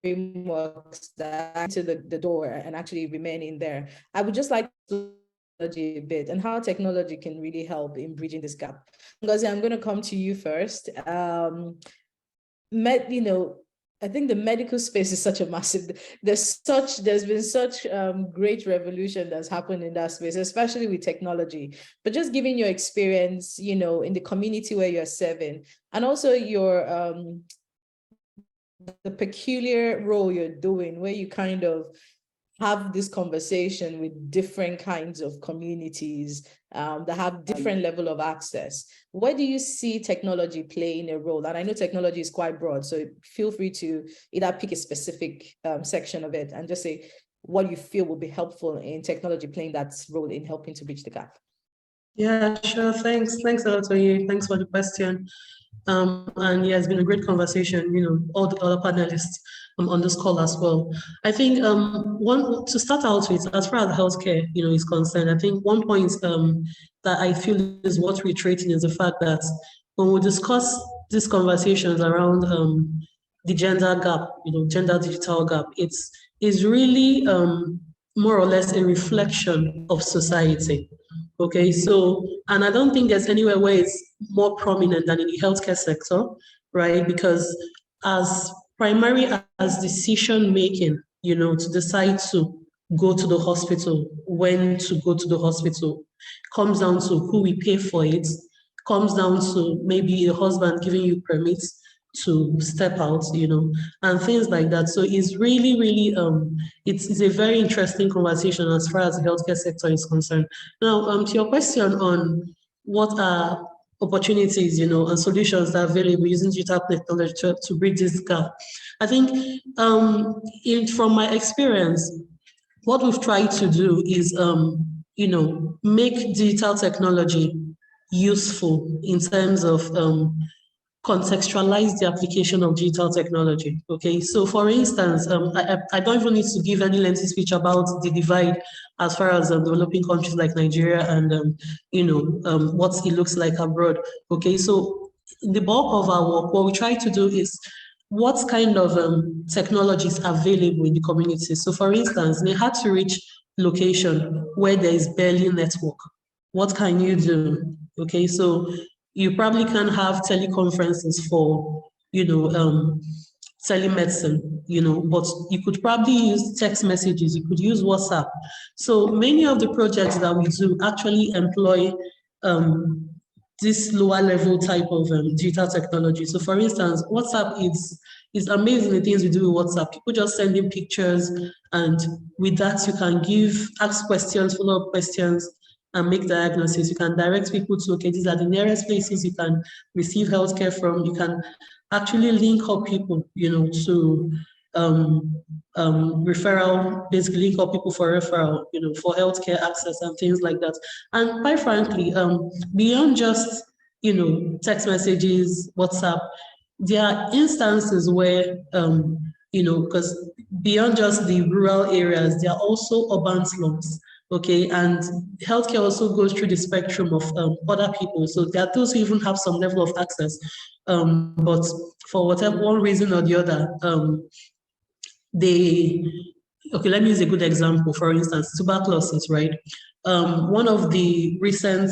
frameworks that to the door and actually remaining there. I would just like to a bit and how technology can really help in bridging this gap. Ngozi, I'm going to come to you first. I think the medical space is such a massive, there's been such great revolution that's happened in that space, especially with technology, but just giving your experience, in the community where you're serving, and also your, the peculiar role you're doing, where you kind of have this conversation with different kinds of communities that have different level of access. Where do you see technology playing a role? And I know technology is quite broad, so feel free to either pick a specific section of it and just say what you feel will be helpful in technology playing that role in helping to bridge the gap. Yeah, sure. Thanks a lot, Oye. Thanks for the question. And yeah, it's been a great conversation, all the other panelists on this call as well. I think one to start out with, as far as healthcare, is concerned, I think one point that I feel is worth reiterating is the fact that when we discuss these conversations around the gender gap, gender digital gap, it's really more or less a reflection of society. Okay, so, and I don't think there's anywhere where it's more prominent than in the healthcare sector, right? Because as primary as decision making, to decide to go to the hospital, when to go to the hospital, comes down to who we pay for it, comes down to maybe a husband giving you permits to step out, and things like that. So it's really, really, it's a very interesting conversation as far as the healthcare sector is concerned. Now, to your question on what are opportunities, and solutions that are available using digital technology to bridge this gap, I think from my experience, what we've tried to do is, make digital technology useful in terms of contextualize the application of digital technology. Okay, so for instance, I don't even need to give any lengthy speech about the divide as far as developing countries like Nigeria and what it looks like abroad. Okay, so the bulk of our work, what we try to do is what kind of technologies available in the community. So for instance, in a hard to reach location where there is barely network, what can you do? Okay, so you probably can have teleconferences for, telemedicine, but you could probably use text messages, you could use WhatsApp. So many of the projects that we do actually employ this lower level type of digital technology. So for instance, WhatsApp is amazing the things we do with WhatsApp. People just send in pictures, and with that you can ask questions, follow-up questions, and make diagnosis. You can direct people to, okay, these are the nearest places you can receive healthcare from. You can actually link up people, to referral, basically link up people for referral, for healthcare access and things like that. And quite frankly, beyond just, text messages, WhatsApp, there are instances where, because beyond just the rural areas, there are also urban slums okay? And healthcare also goes through the spectrum of other people. So there are those who even have some level of access, but for whatever one reason or the other, okay, let me use a good example. For instance, tuberculosis, right? One of the recent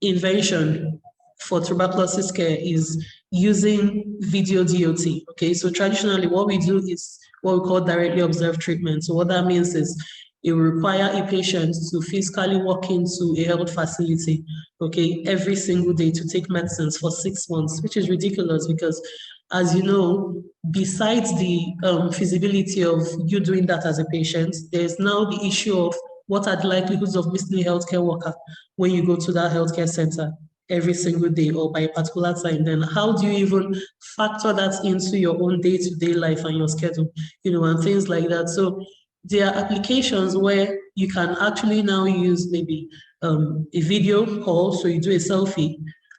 invention for tuberculosis care is using video DOT. Okay, so traditionally what we do is what we call directly observed treatment. So what that means is it will require a patient to physically walk into a health facility, okay, every single day to take medicines for 6 months, which is ridiculous because, as you know, besides the feasibility of you doing that as a patient, there's now the issue of what are the likelihoods of missing a healthcare worker when you go to that healthcare center every single day or by a particular time. Then how do you even factor that into your own day-to-day life and your schedule, and things like that. So there are applications where you can actually now use maybe a video call. So you do a selfie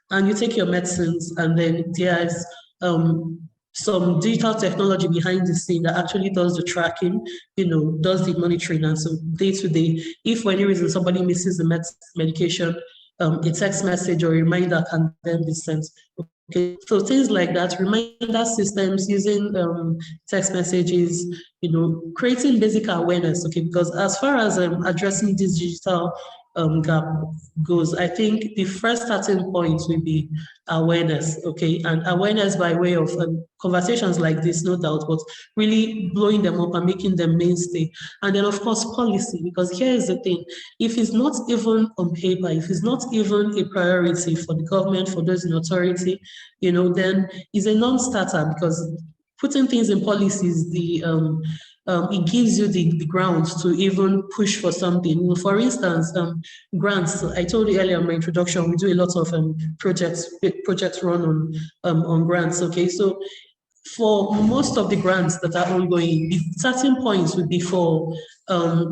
and you take your medicines, and then there's some digital technology behind the scene that actually does the tracking, does the monitoring. And so day to day, if for any reason somebody misses the medication, a text message or a reminder can then be sent. Okay, so things like that, reminder systems using text messages, creating basic awareness. Okay, because as far as addressing this digital gap goes, I think the first starting point will be awareness. Okay, and awareness by way of conversations like this, no doubt, but really blowing them up and making them mainstay. And then of course policy, because here is the thing: if it's not even on paper, if it's not even a priority for the government, for those in authority, then it's a non-starter, because putting things in policies, it gives you the grounds to even push for something. For instance, grants. I told you earlier in my introduction, we do a lot of projects run on grants. Okay, so for most of the grants that are ongoing, the starting points would be for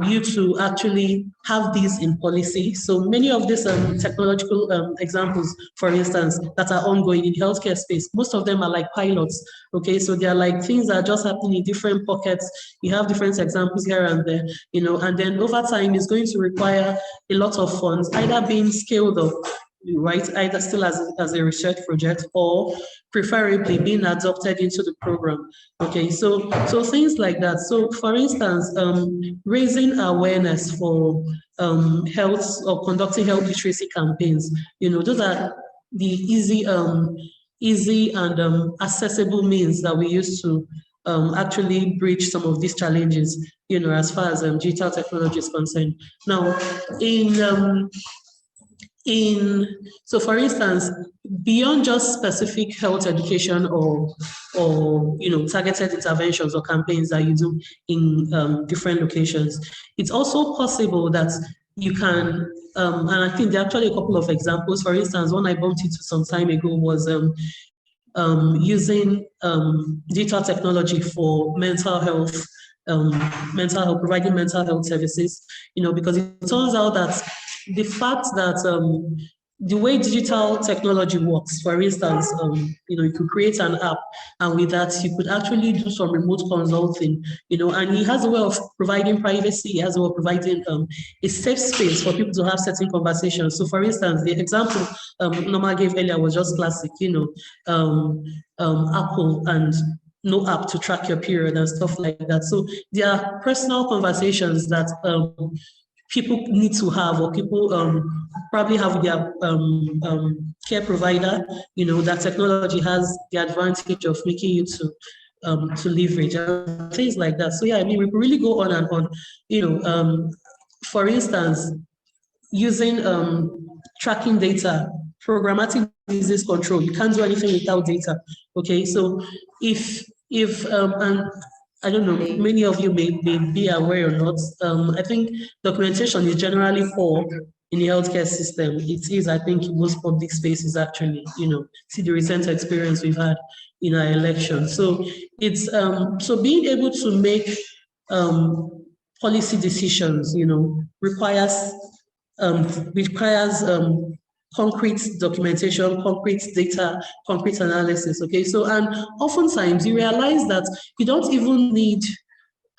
you to actually have these in policy. So many of these technological examples, for instance, that are ongoing in the healthcare space, most of them are like pilots. Okay, so they're like things that are just happening in different pockets. You have different examples here and there, and then over time it's going to require a lot of funds, either being scaled up, right, either still as a research project, or preferably being adopted into the program. Okay, so things like that. So for instance, raising awareness for health or conducting health literacy campaigns, those are the easy and accessible means that we use to actually bridge some of these challenges, as far as digital technology is concerned. Now, so for instance, beyond just specific health education or targeted interventions or campaigns that you do in different locations, it's also possible that you can, and I think there are actually a couple of examples. For instance, one I bumped into some time ago was using digital technology for mental health, providing mental health services, because it turns out that the fact that the way digital technology works, for instance, you could create an app, and with that, you could actually do some remote consulting, and he has a way of providing privacy, he has a way of providing a safe space for people to have certain conversations. So for instance, the example Norma gave earlier was just classic, Apple and no app to track your period and stuff like that. So there are personal conversations that people need to have, or people probably have their care provider, that technology has the advantage of making you to leverage and things like that. So yeah, I mean, we could really go on and on, for instance, using tracking data, programmatic disease control. You can't do anything without data. Okay, so if and I don't know, many of you may be aware or not. I think documentation is generally poor in the healthcare system. It is, I think, in most public spaces actually, see the recent experience we've had in our election. So it's, so being able to make policy decisions, requires concrete documentation, concrete data, concrete analysis. Okay, so and oftentimes you realize that you don't even need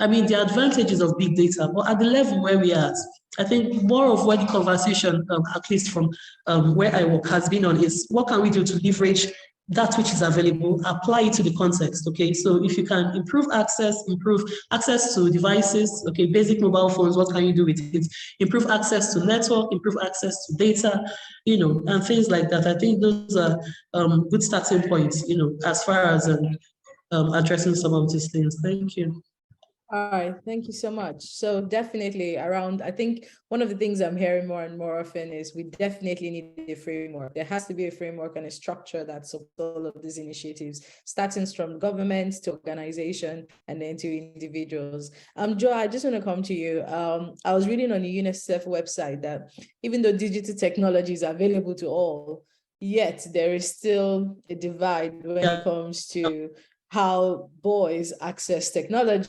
I mean, the advantages of big data, but at the level where we are, I think more of what the conversation, at least from where I work, has been on is what can we do to leverage that which is available, apply it to the context, okay? So if you can improve access to devices, okay, basic mobile phones, what can you do with it? Improve access to network, improve access to data, you know, and things like that. I think those are good starting points, you know, as far as addressing some of these things. Thank you. All right, thank you so much. So definitely around, I think one of the things I'm hearing more and more often is we definitely need a framework. There has to be a framework and a structure that supports all of these initiatives, starting from government to organization and then to individuals. Joe, I just want to come to you. I was reading on the UNICEF website that even though digital technology is available to all, yet there is still a divide when it comes to how boys access technology.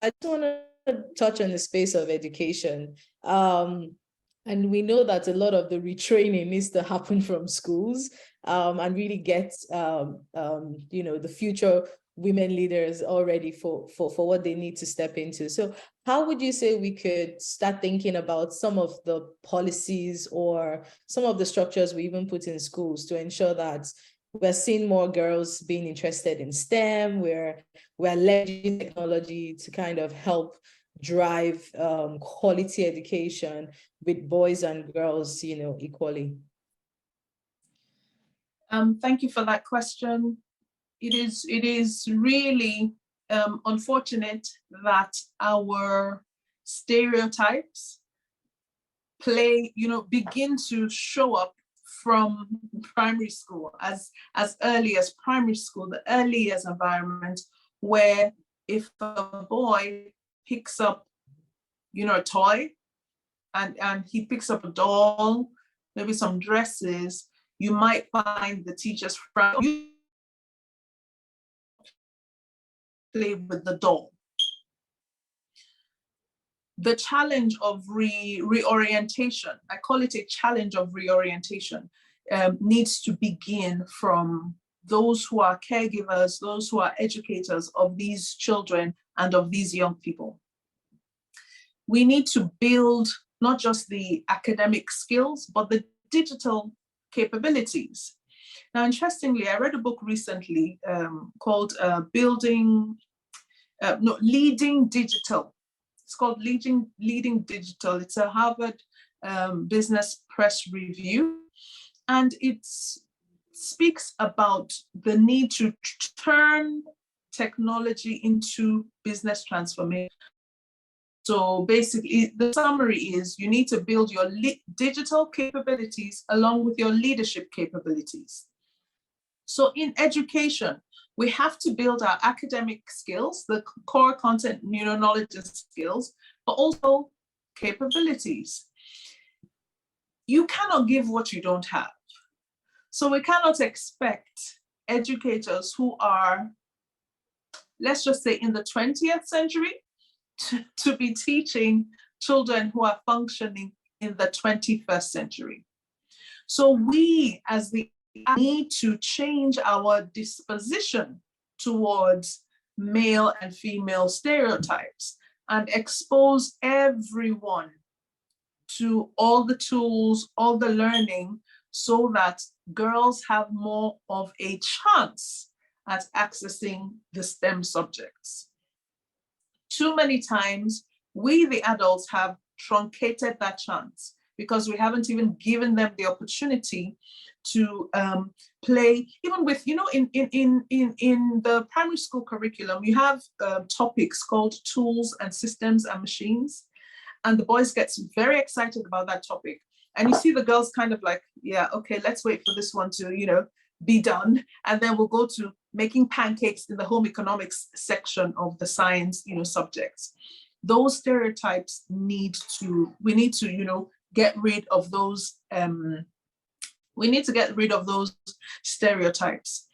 I just want to touch on the space of education. And we know that a lot of the retraining needs to happen from schools and really get, you know, the future women leaders already for what they need to step into. So how would you say we could start thinking about some of the policies or some of the structures we even put in schools to ensure that we're seeing more girls being interested in STEM, we're leveraging technology to kind of help drive quality education with boys and girls, you know, equally? Thank you for that question. It is really unfortunate that our stereotypes begin to show up from primary school, as early as primary school, the early years environment, where if a boy picks up, you know, a toy and he picks up a doll, maybe some dresses, you might find the teachers play with the doll. The challenge of reorientation, I call it a challenge of reorientation, needs to begin from those who are caregivers, those who are educators of these children and of these young people. We need to build not just the academic skills, but the digital capabilities. Now, interestingly, I read a book recently called Leading Digital. It's called Leading Digital. It's a Harvard Business Press review. And it speaks about the need to turn technology into business transformation. So basically, the summary is you need to build your digital capabilities along with your leadership capabilities. So in education, we have to build our academic skills, the core content, knowledge and skills, but also capabilities. You cannot give what you don't have. So we cannot expect educators who are, let's just say in the 20th century, to be teaching children who are functioning in the 21st century. So we as the need to change our disposition towards male and female stereotypes and expose everyone to all the tools, all the learning, so that girls have more of a chance at accessing the STEM subjects. Too many times, we, the adults, have truncated that chance because we haven't even given them the opportunity to play, even with, in the primary school curriculum, you have topics called tools and systems and machines. And the boys get very excited about that topic. And you see the girls kind of like, yeah, okay, let's wait for this one to, be done. And then we'll go to making pancakes in the home economics section of the science, subjects. Those stereotypes we need to, get rid of those. We need to get rid of those stereotypes.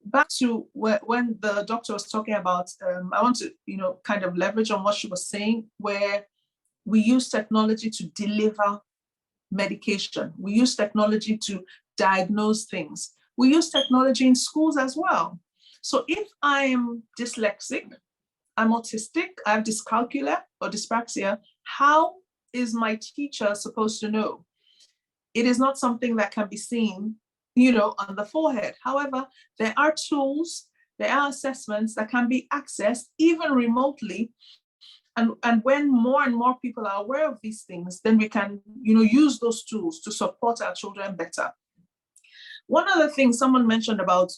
Back to when the doctor was talking about, I want to, kind of leverage on what she was saying, where we use technology to deliver medication. We use technology to diagnose things. We use technology in schools as well. So if I'm dyslexic I'm autistic, I have dyscalculia or dyspraxia. How is my teacher supposed to know? It is not something that can be seen, on the forehead. However, there are tools, there are assessments that can be accessed even remotely. And when more and more people are aware of these things, then we can, use those tools to support our children better. One other thing someone mentioned about,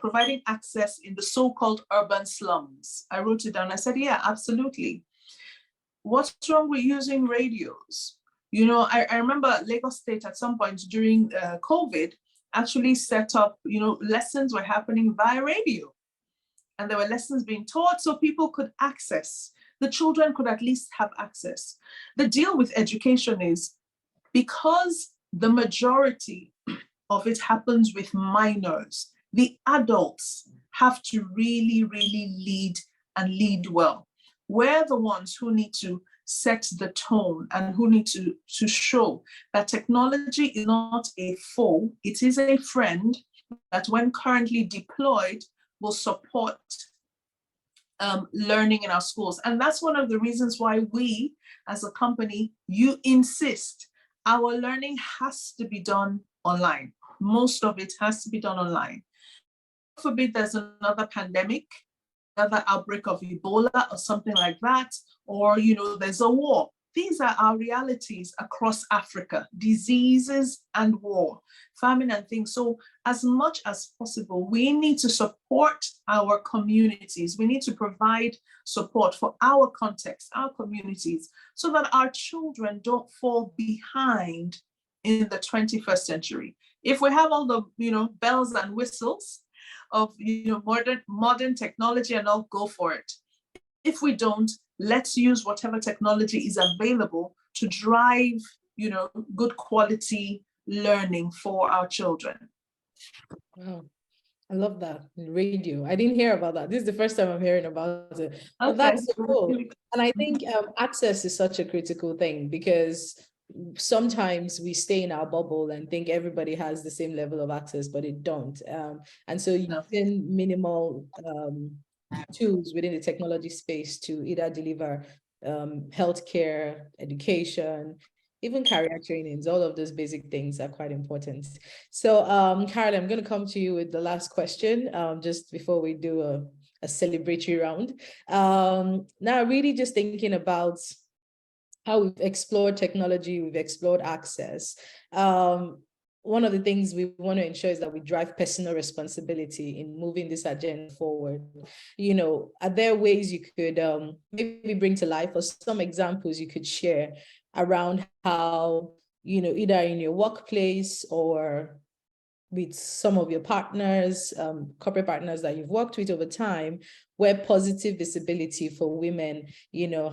providing access in the so-called urban slums. I wrote it down. I said, yeah, absolutely. What's wrong with using radios? I remember Lagos State at some point during COVID actually set up, lessons were happening via radio. And there were lessons being taught so people could access. The children could at least have access. The deal with education is because the majority of it happens with minors, the adults have to really, really lead and lead well. We're the ones who need to set the tone and who need to show that technology is not a foe, it is a friend that when currently deployed will support learning in our schools. And that's one of the reasons why we as a company, you insist our learning has to be done online. Most of it has to be done online. God forbid there's another pandemic, another outbreak of Ebola or something like that, or there's a war. These are our realities across Africa, diseases and war, famine and things. So as much as possible, we need to support our communities. We need to provide support for our context, our communities, so that our children don't fall behind in the 21st century. If we have all the bells and whistles of modern technology and all, go for it. If we don't, let's use whatever technology is available to drive, good quality learning for our children. Wow. I love that. Radio. I didn't hear about that. This is the first time I'm hearing about it. But that's so cool. And I think access is such a critical thing because sometimes we stay in our bubble and think everybody has the same level of access, but it don't. And so using minimal tools within the technology space to either deliver healthcare, education, even career trainings, all of those basic things are quite important. So Carol, I'm going to come to you with the last question just before we do a celebratory round. Now, really just thinking about how we've explored technology, we've explored access. One of the things we want to ensure is that we drive personal responsibility in moving this agenda forward. Are there ways you could maybe bring to life or some examples you could share around how, either in your workplace or with some of your partners, corporate partners that you've worked with over time, where positive visibility for women,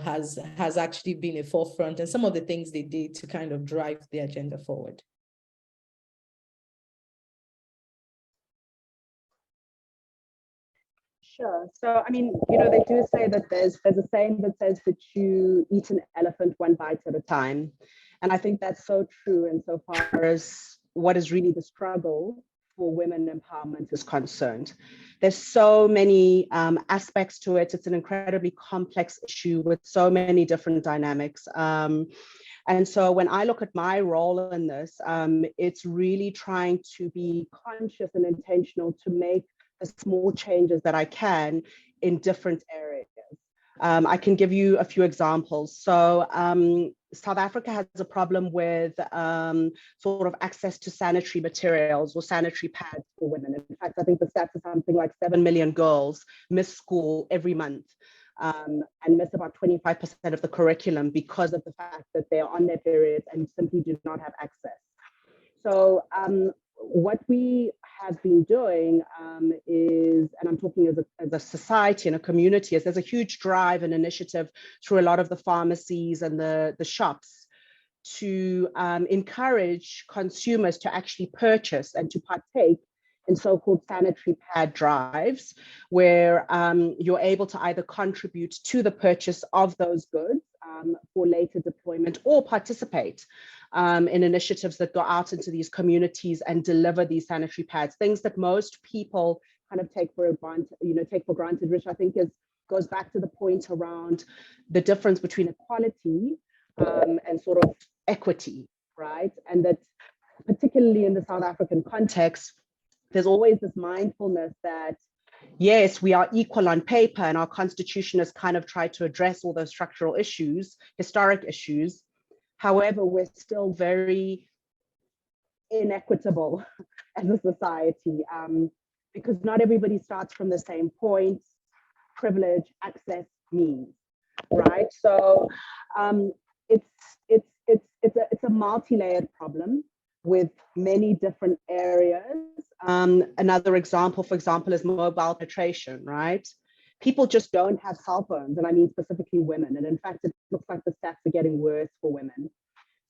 has actually been a forefront, and some of the things they did to kind of drive the agenda forward? Sure. So, they do say that there's a saying that says that you eat an elephant one bite at a time. And I think that's so true insofar as what is really the struggle for women empowerment is concerned. There's so many aspects to it. It's an incredibly complex issue with so many different dynamics. And so when I look at my role in this, it's really trying to be conscious and intentional to make the small changes that I can in different areas. I can give you a few examples. So South Africa has a problem with sort of access to sanitary materials or sanitary pads for women. In fact, I think the stats are something like 7 million girls miss school every month and miss about 25% of the curriculum because of the fact that they're on their periods and simply do not have access. So what we have been doing is, and I'm talking as a society and a community, is there's a huge drive and initiative through a lot of the pharmacies and the shops to encourage consumers to actually purchase and to partake in so-called sanitary pad drives, where you're able to either contribute to the purchase of those goods for later deployment or participate in initiatives that go out into these communities and deliver these sanitary pads, things that most people kind of take for granted, which I think goes back to the point around the difference between equality and sort of equity, right? And that particularly in the South African context, there's always this mindfulness that, yes, we are equal on paper and our constitution has kind of tried to address all those structural issues, historic issues. However, we're still very inequitable as a society because not everybody starts from the same point. Privilege, access, means, right? So it's a multi-layered problem with many different areas. Another example, for example, is mobile penetration, right? People just don't have cell phones, and I mean specifically women. And in fact, it looks like the stats are getting worse for women.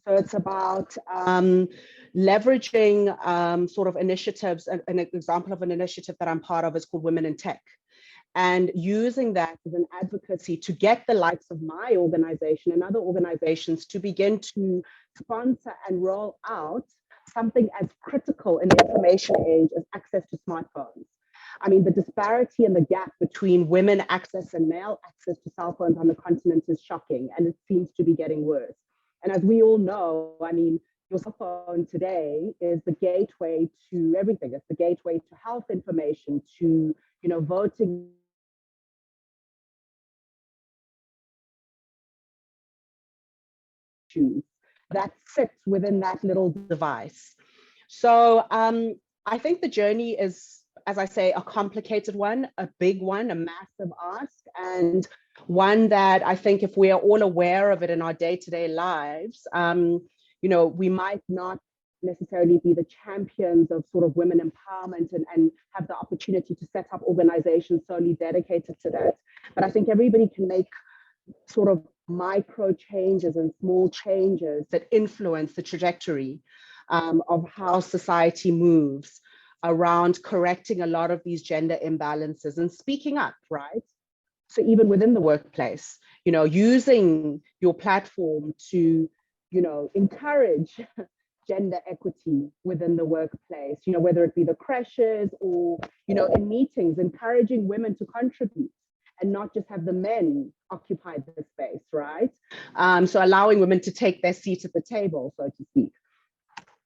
So it's about leveraging sort of initiatives. An example of an initiative that I'm part of is called Women in Tech. And using that as an advocacy to get the likes of my organization and other organizations to begin to sponsor and roll out something as critical in the information age as access to smartphones. I mean, the disparity and the gap between women access and male access to cell phones on the continent is shocking, and it seems to be getting worse. And as we all know, I mean, your cell phone today is the gateway to everything. It's the gateway to health information, to, voting. That sits within that little device. So I think the journey is, as I say, a complicated one, a big one, a massive ask, and one that I think if we are all aware of it in our day-to-day lives, we might not necessarily be the champions of sort of women empowerment and have the opportunity to set up organizations solely dedicated to that. But I think everybody can make sort of micro changes and small changes that influence the trajectory of how society moves around correcting a lot of these gender imbalances and speaking up, right? So even within the workplace, using your platform to, encourage gender equity within the workplace, whether it be the creches or, in meetings, encouraging women to contribute and not just have the men occupy the space, right? So allowing women to take their seat at the table, so to speak.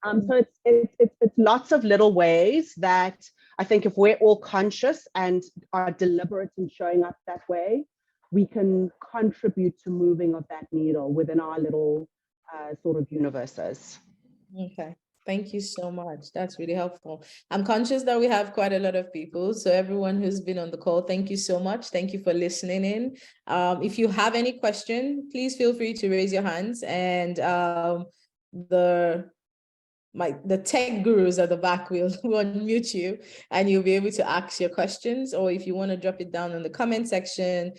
So it's lots of little ways that I think if we're all conscious and are deliberate in showing up that way, we can contribute to moving of that needle within our little sort of universes. Okay. Thank you so much. That's really helpful. I'm conscious that we have quite a lot of people. So everyone who's been on the call, thank you so much. Thank you for listening in. If you have any question, please feel free to raise your hands, and the tech gurus at the back will unmute you and you'll be able to ask your questions, or if you want to drop it down in the comment section,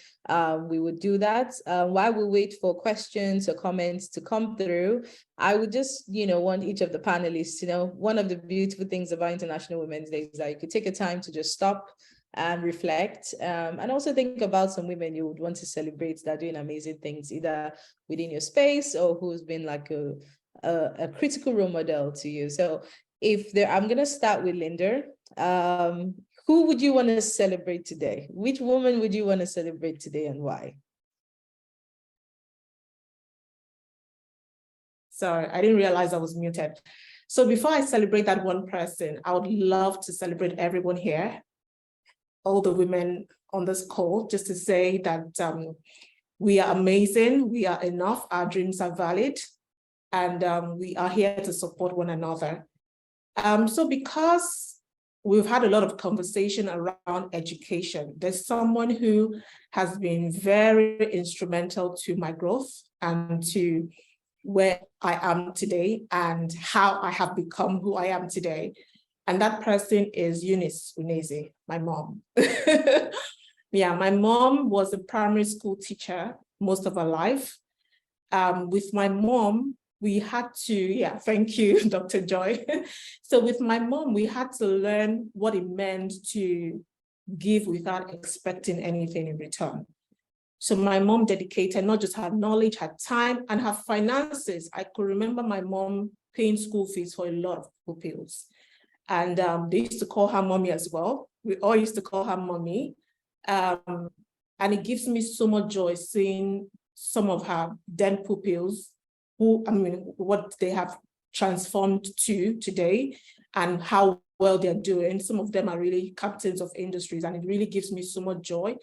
we would do that. While we wait for questions or comments to come through, I would just, want each of the panelists to know one of the beautiful things about International Women's Day is that you could take a time to just stop and reflect, and also think about some women you would want to celebrate that are doing amazing things, either within your space or who's been like a critical role model to you. So I'm going to start with Linda. Who would you want to celebrate today? Which woman would you want to celebrate today, and why? Sorry, I didn't realize I was muted. So before I celebrate that one person, I would love to celebrate everyone here, all the women on this call, just to say that we are amazing, we are enough, our dreams are valid, and we are here to support one another. So because we've had a lot of conversation around education, there's someone who has been very instrumental to my growth and to where I am today and how I have become who I am today. And that person is Eunice Uneze, my mom. Yeah, my mom was a primary school teacher most of her life. With my mom, we had to, thank you, Dr. Joy. So with my mom, we had to learn what it meant to give without expecting anything in return. So my mom dedicated not just her knowledge, her time, and her finances. I could remember my mom paying school fees for a lot of pupils. And they used to call her mommy as well. We all used to call her mommy. And it gives me so much joy seeing some of her then pupils what they have transformed to today and how well they're doing. Some of them are really captains of industries, and it really gives me so much joy.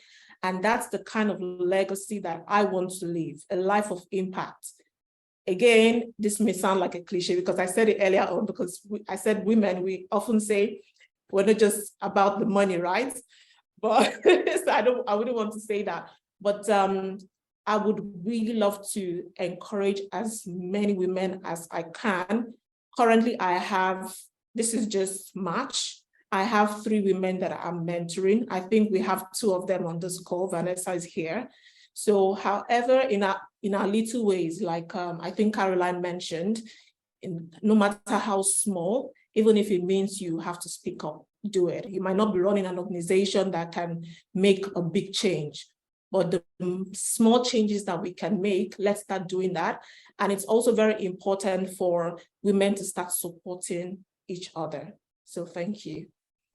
And that's the kind of legacy that I want to leave, a life of impact. Again, this may sound like a cliche because I said it earlier on, because I said women, we often say we're not just about the money, right? But so I wouldn't want to say that. But I would really love to encourage as many women as I can. Currently, this is just March. I have 3 women that I'm mentoring. I think we have 2 of them on this call. Vanessa is here. So however, in our little ways, like I think Caroline mentioned, no matter how small, even if it means you have to speak up, do it. You might not be running an organization that can make a big change, but the small changes that we can make, let's start doing that. And it's also very important for women to start supporting each other. So thank you.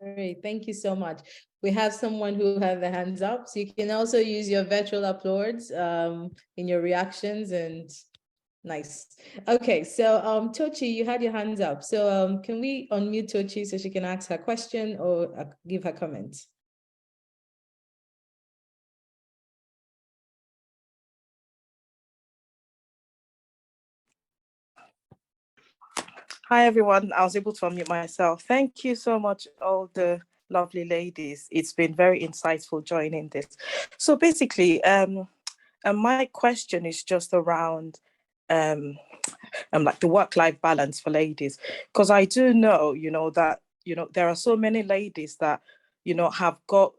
All right, thank you so much. We have someone who has their hands up, so you can also use your virtual applauds in your reactions, and nice. Okay, so Tochi, you had your hands up. So can we unmute Tochi so she can ask her question or give her comment? Hi, everyone. I was able to unmute myself. Thank you so much, all the lovely ladies. It's been very insightful joining this. So basically, my question is just around like the work-life balance for ladies, because I do know, that, there are so many ladies that, have got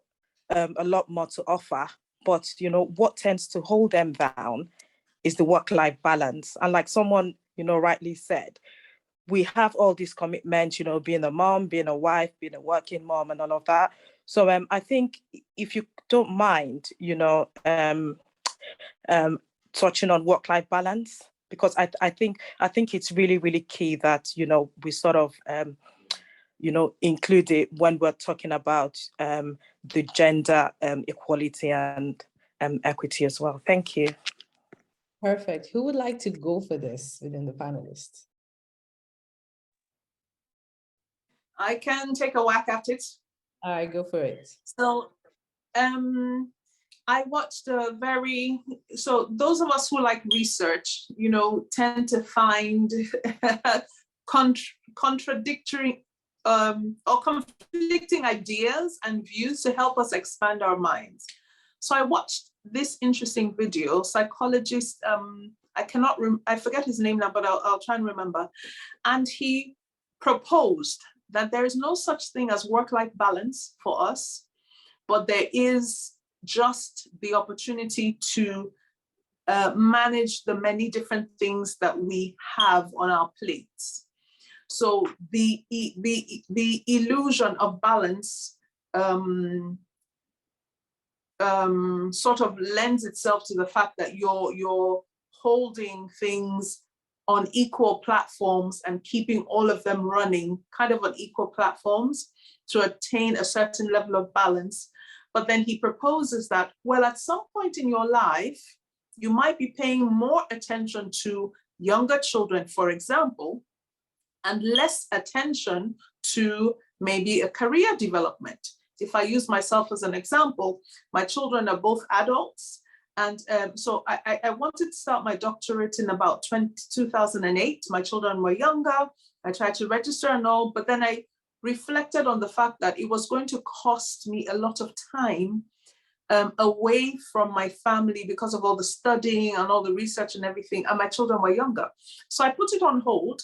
a lot more to offer, but, what tends to hold them down is the work-life balance. And like someone, rightly said, we have all these commitments, being a mom, being a wife, being a working mom, and all of that. So I think if you don't mind, touching on work-life balance, because I think it's really, really key that, we sort of, include it when we're talking about the gender equality and equity as well. Thank you. Perfect. Who would like to go for this within the panelists? I can take a whack at it. All right, go for it. So I watched so those of us who like research, tend to find contradictory or conflicting ideas and views to help us expand our minds. So I watched this interesting video, psychologist, I forget his name now, but I'll try and remember. And he proposed that there is no such thing as work-life balance for us, but there is just the opportunity to manage the many different things that we have on our plates. So the illusion of balance sort of lends itself to the fact that you're holding things on equal platforms and keeping all of them running kind of on equal platforms to attain a certain level of balance. But then he proposes that, well, at some point in your life, you might be paying more attention to younger children, for example, and less attention to maybe a career development. If I use myself as an example, my children are both adults. And so I wanted to start my doctorate in about 2008. My children were younger. I tried to register and all, but then I reflected on the fact that it was going to cost me a lot of time away from my family because of all the studying and all the research and everything, and my children were younger. So I put it on hold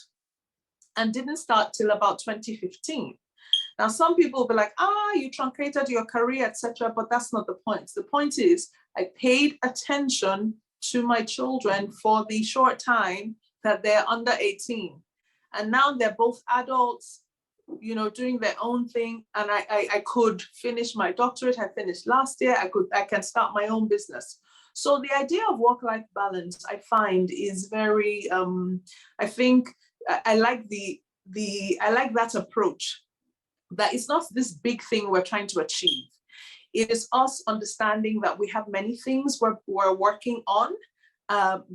and didn't start till about 2015. Now, some people will be like, you truncated your career, etc., but that's not the point. The point is I paid attention to my children for the short time that they're under 18. And now they're both adults, doing their own thing. And I could finish my doctorate. I finished last year. I can start my own business. So the idea of work-life balance, I find, is very, I think I like I like that approach, that it's not this big thing we're trying to achieve. It is us understanding that we have many things we're working on.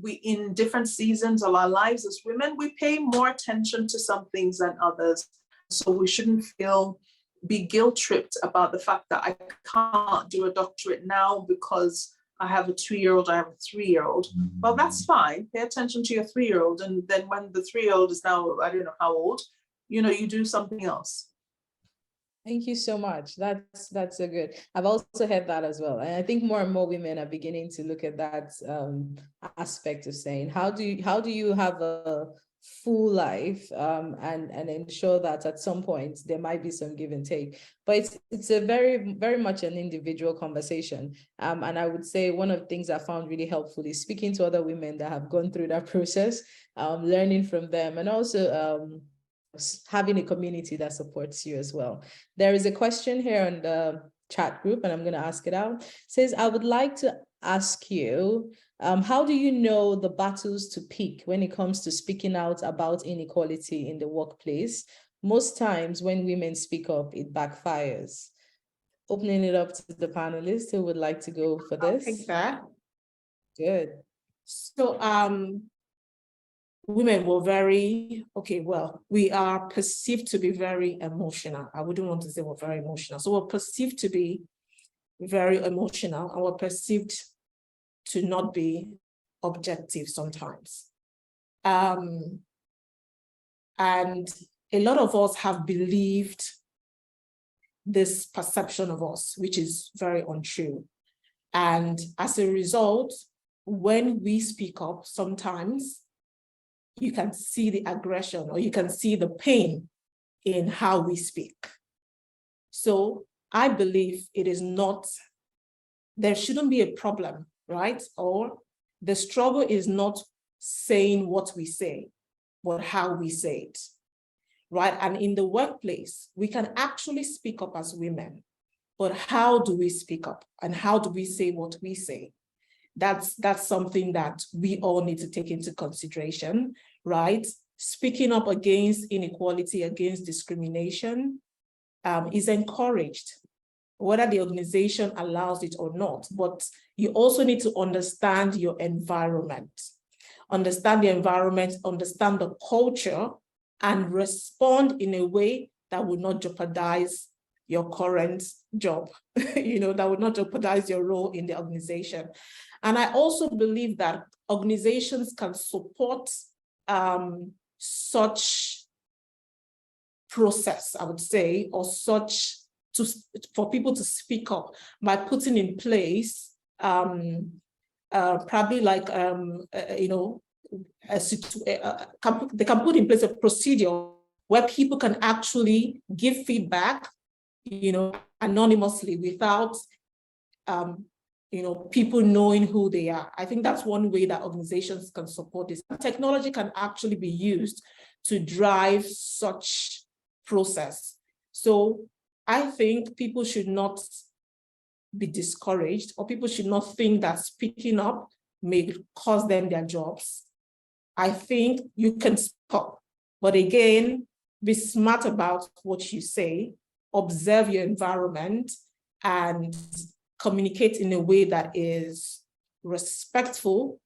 We, in different seasons of our lives as women, we pay more attention to some things than others. So we shouldn't be guilt tripped about the fact that I can't do a doctorate now because I have a 2-year-old, I have a 3-year-old. Well, that's fine. Pay attention to your 3-year-old. And then when the 3-year-old is now, I don't know how old, you do something else. Thank you so much. That's so good. I've also heard that as well. And I think more and more women are beginning to look at that aspect of saying, how do you have a full life and ensure that at some point there might be some give and take. But it's a very, very much an individual conversation. And I would say one of the things I found really helpful is speaking to other women that have gone through that process, learning from them, and also having a community that supports you as well. There is a question here on the chat group, and I'm going to ask it out. It says, I would like to ask you, how do you know the battles to pick when it comes to speaking out about inequality in the workplace? Most times when women speak up, it backfires. Opening it up to the panelists who would like to go for this. I'll take that. Good. So, women were we are perceived to be very emotional. I wouldn't want to say we're very emotional. So we're perceived to be very emotional, and we're perceived to not be objective sometimes. And a lot of us have believed this perception of us, which is very untrue. And as a result, when we speak up, sometimes you can see the aggression or you can see the pain in how we speak. So I believe there shouldn't be a problem, right? Or the struggle is not saying what we say, but how we say it, right? And in the workplace, we can actually speak up as women, but how do we speak up and how do we say what we say? That's something that we all need to take into consideration, right? Speaking up against inequality, against discrimination is encouraged, whether the organization allows it or not. But you also need to understand your environment, understand the environment, understand the culture, and respond in a way that would not jeopardize your current job, that would not jeopardize your role in the organization. And I also believe that organizations can support such process, I would say, or for people to speak up by putting in place probably like they can put in place a procedure where people can actually give feedback, anonymously without people knowing who they are. I think that's one way that organizations can support this. Technology can actually be used to drive such process. So I think people should not be discouraged, or people should not think that speaking up may cost them their jobs. I think you can speak up, but again, be smart about what you say, observe your environment, and communicate in a way that is respectful,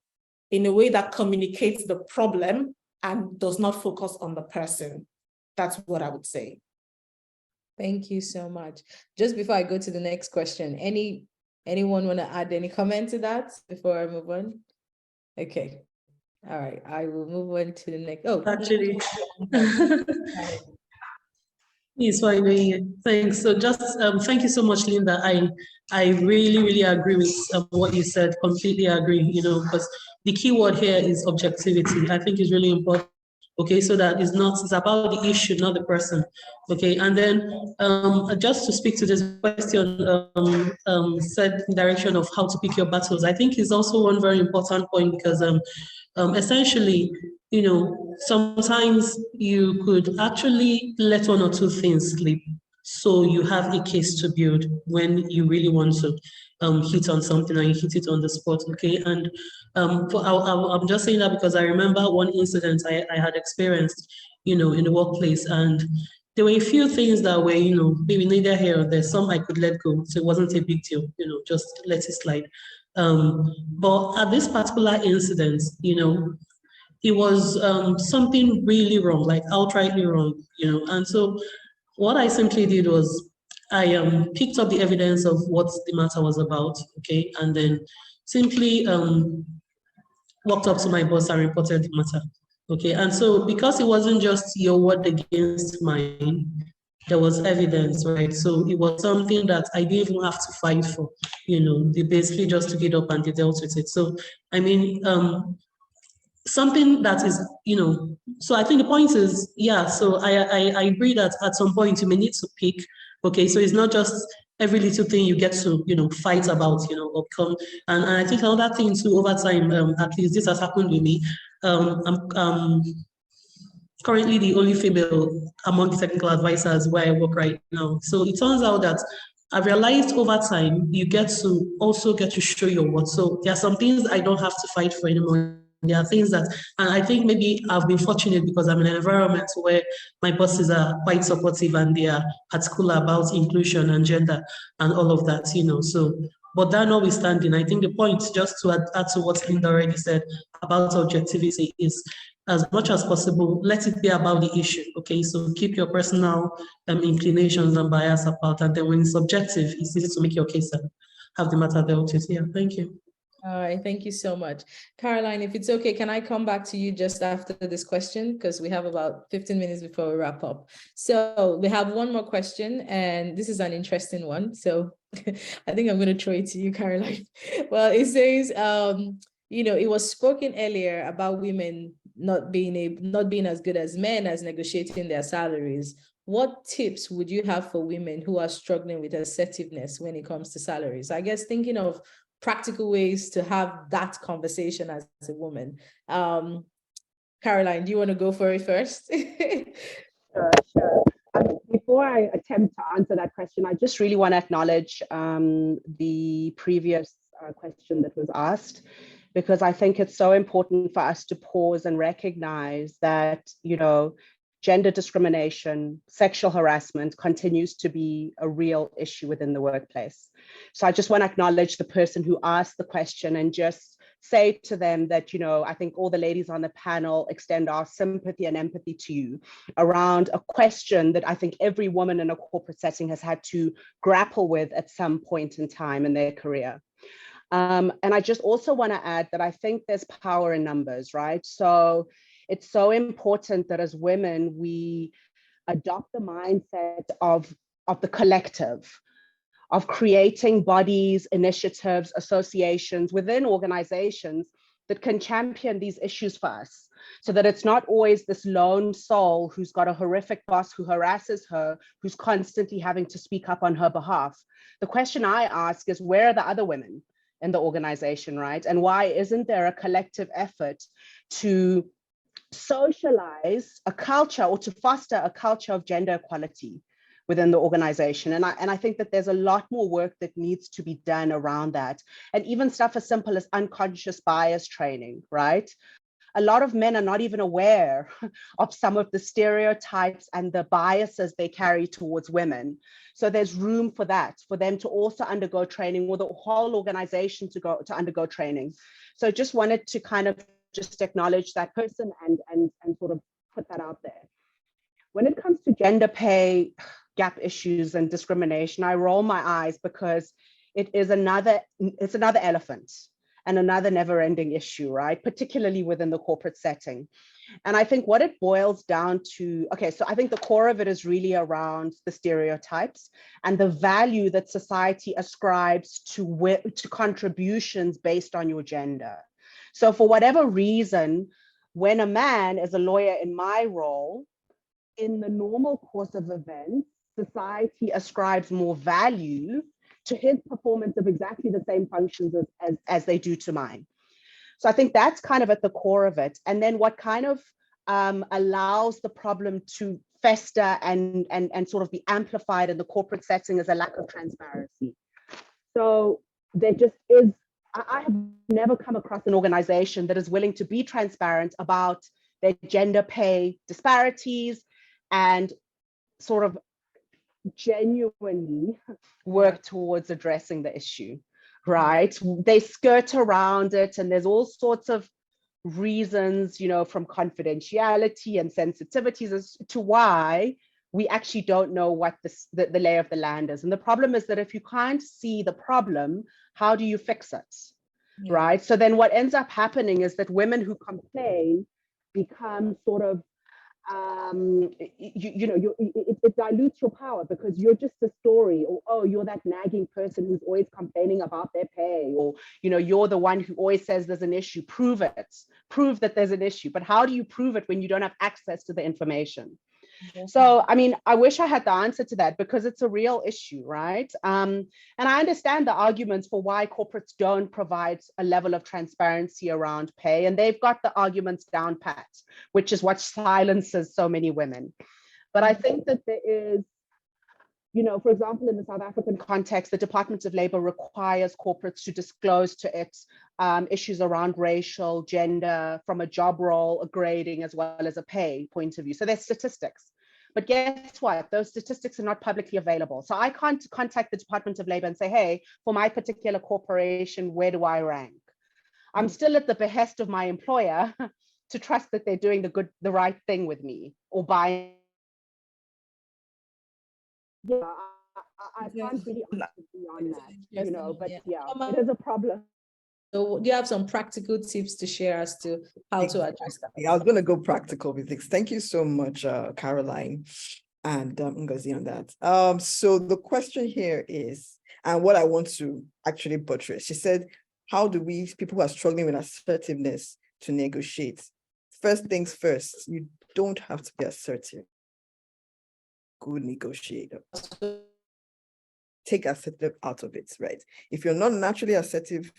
in a way that communicates the problem and does not focus on the person. That's what I would say. Thank you so much. Just before I go to the next question, anyone want to add any comment to that before I move on? Okay. All right. I will move on to the next. Oh, actually. It's fine. Thanks. So just thank you so much, Linda. I really, really agree with what you said. Completely agree, because the key word here is objectivity. I think is really important. Okay, so that it's about the issue, not the person. Okay, and then just to speak to this question, said direction of how to pick your battles, I think is also one very important point, because essentially, sometimes you could actually let one or two things slip, so you have a case to build when you really want to hit on something, and you hit it on the spot. Okay, and I'm just saying that because I remember one incident I had experienced, in the workplace, and there were a few things that were, maybe neither here or there. Some I could let go, so it wasn't a big deal, just let it slide. But at this particular incident, it was something really wrong, like outrightly wrong, And so what I simply did was I picked up the evidence of what the matter was about, okay, and then simply walked up to my boss and reported the matter, okay. And so because it wasn't just your word against mine, there was evidence, right? So it was something that I didn't even have to fight for, they basically just took it up and they dealt with it. So, I mean, something that is, so I think the point is, yeah, so I agree that at some point you may need to pick, okay, so it's not just every little thing you get to, fight about, or come, and I think another thing too, over time, at least this has happened with me, I'm currently the only female among the technical advisors where I work right now. So it turns out that I realized over time, you get to also get to show your worth. So there are some things I don't have to fight for anymore. There are things that, and I think maybe I've been fortunate because I'm in an environment where my bosses are quite supportive and they are particular about inclusion and gender and all of that, So, but that notwithstanding, I think the point, just to add to what Linda already said about objectivity, is as much as possible, let it be about the issue, okay? So keep your personal inclinations and bias apart, and then when it's subjective, it's easy to make your case and have the matter dealt with. Yeah, thank you. All right, thank you so much. Caroline, if it's okay, can I come back to you just after this question? Because we have about 15 minutes before we wrap up. So we have one more question, and this is an interesting one. So I think I'm going to throw it to you, Caroline. Well, it says, it was spoken earlier about women not being as good as men as negotiating their salaries. What tips would you have for women who are struggling with assertiveness when it comes to salaries? I guess thinking of practical ways to have that conversation as a woman. Caroline, do you want to go for it first? Sure. Before I attempt to answer that question, I just really want to acknowledge the previous question that was asked, because I think it's so important for us to pause and recognize that, gender discrimination, sexual harassment continues to be a real issue within the workplace. So I just want to acknowledge the person who asked the question and just say to them that, I think all the ladies on the panel extend our sympathy and empathy to you around a question that I think every woman in a corporate setting has had to grapple with at some point in time in their career. And I just also want to add that I think there's power in numbers, right? So it's so important that as women, we adopt the mindset of the collective, of creating bodies, initiatives, associations within organizations that can champion these issues for us, so that it's not always this lone soul who's got a horrific boss who harasses her, who's constantly having to speak up on her behalf. The question I ask is, where are the other women in the organization, right? And why isn't there a collective effort to socialize a culture or to foster a culture of gender equality within the organization? And I think that there's a lot more work that needs to be done around that. And even stuff as simple as unconscious bias training, right? A lot of men are not even aware of some of the stereotypes and the biases they carry towards women. So there's room for that, for them to also undergo training, or the whole organization to undergo training. So just wanted to kind of just acknowledge that person and sort of put that out there. When it comes to gender pay gap issues and discrimination, I roll my eyes because it's another elephant and another never-ending issue, right? Particularly within the corporate setting. And I think what it boils down to, okay, so I think the core of it is really around the stereotypes and the value that society ascribes to contributions based on your gender. So for whatever reason, when a man is a lawyer in my role, in the normal course of events, society ascribes more value to his performance of exactly the same functions as they do to mine. So I think that's kind of at the core of it. And then what kind of allows the problem to fester and sort of be amplified in the corporate setting is a lack of transparency. So there just is, I have never come across an organization that is willing to be transparent about their gender pay disparities and sort of genuinely work towards addressing the issue, right? They skirt around it, and there's all sorts of reasons, you know, from confidentiality and sensitivities as to why we actually don't know what the lay of the land is. And the problem is that if you can't see the problem, how do you fix it? Right? So then what ends up happening is that women who complain become sort of it dilutes your power, because you're just a story, or oh, you're that nagging person who's always complaining about their pay, or you know, you're the one who always says there's an issue. Prove it, prove that there's an issue. But how do you prove it when you don't have access to the information? So, I mean, I wish I had the answer to that, because it's a real issue, right? And I understand the arguments for why corporates don't provide a level of transparency around pay, and they've got the arguments down pat, which is what silences so many women. But I think that there is, you know, for example, in the South African context, the Department of Labor requires corporates to disclose to it issues around racial, gender, from a job role, a grading, as well as a pay point of view. So there's statistics. But guess what? Those statistics are not publicly available. So I can't contact the Department of Labor and say, hey, for my particular corporation, where do I rank? I'm still at the behest of my employer to trust that they're doing the right thing with me, or buying. Yeah, I can't really answer beyond that, you know, but yeah, it is a problem. So do you have some practical tips to share as to how to address that? I was going to go practical with this. Thank you so much, Caroline and Ngozi, on that. So the question here is, and what I want to actually buttress, she said, how do we, people who are struggling with assertiveness, to negotiate? First things first, you don't have to be assertive. Good negotiator. Take assertive out of it, right? If you're not naturally assertive,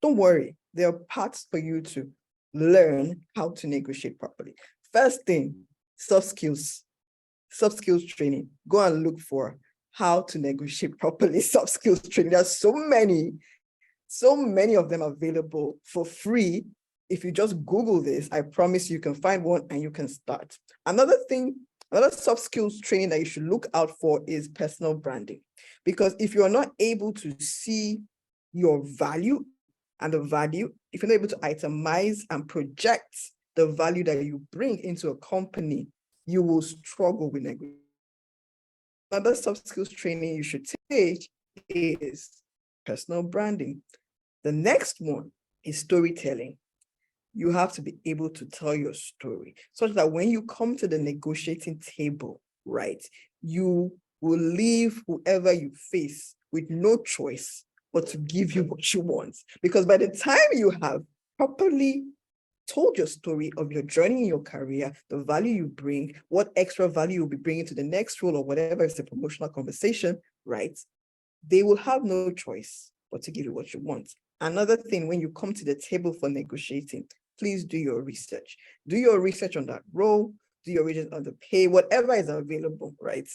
don't worry. There are parts for you to learn how to negotiate properly. First thing, soft skills training. Go and look for how to negotiate properly. Soft skills training. There's so many of them available for free. If you just Google this, I promise you can find one and you can start. Another soft skills training that you should look out for is personal branding. Because if you're not able to see your value and the value, if you're not able to itemize and project the value that you bring into a company, you will struggle with negotiation. Another soft skills training you should take is personal branding. The next one is storytelling. You have to be able to tell your story such that when you come to the negotiating table, right, you will leave whoever you face with no choice but to give you what you want. Because by the time you have properly told your story of your journey in your career, the value you bring, what extra value you'll be bringing to the next role or whatever is the promotional conversation, right, they will have no choice but to give you what you want. Another thing, when you come to the table for negotiating, please do your research. Do your research on that role, do your research on the pay, whatever is available, right?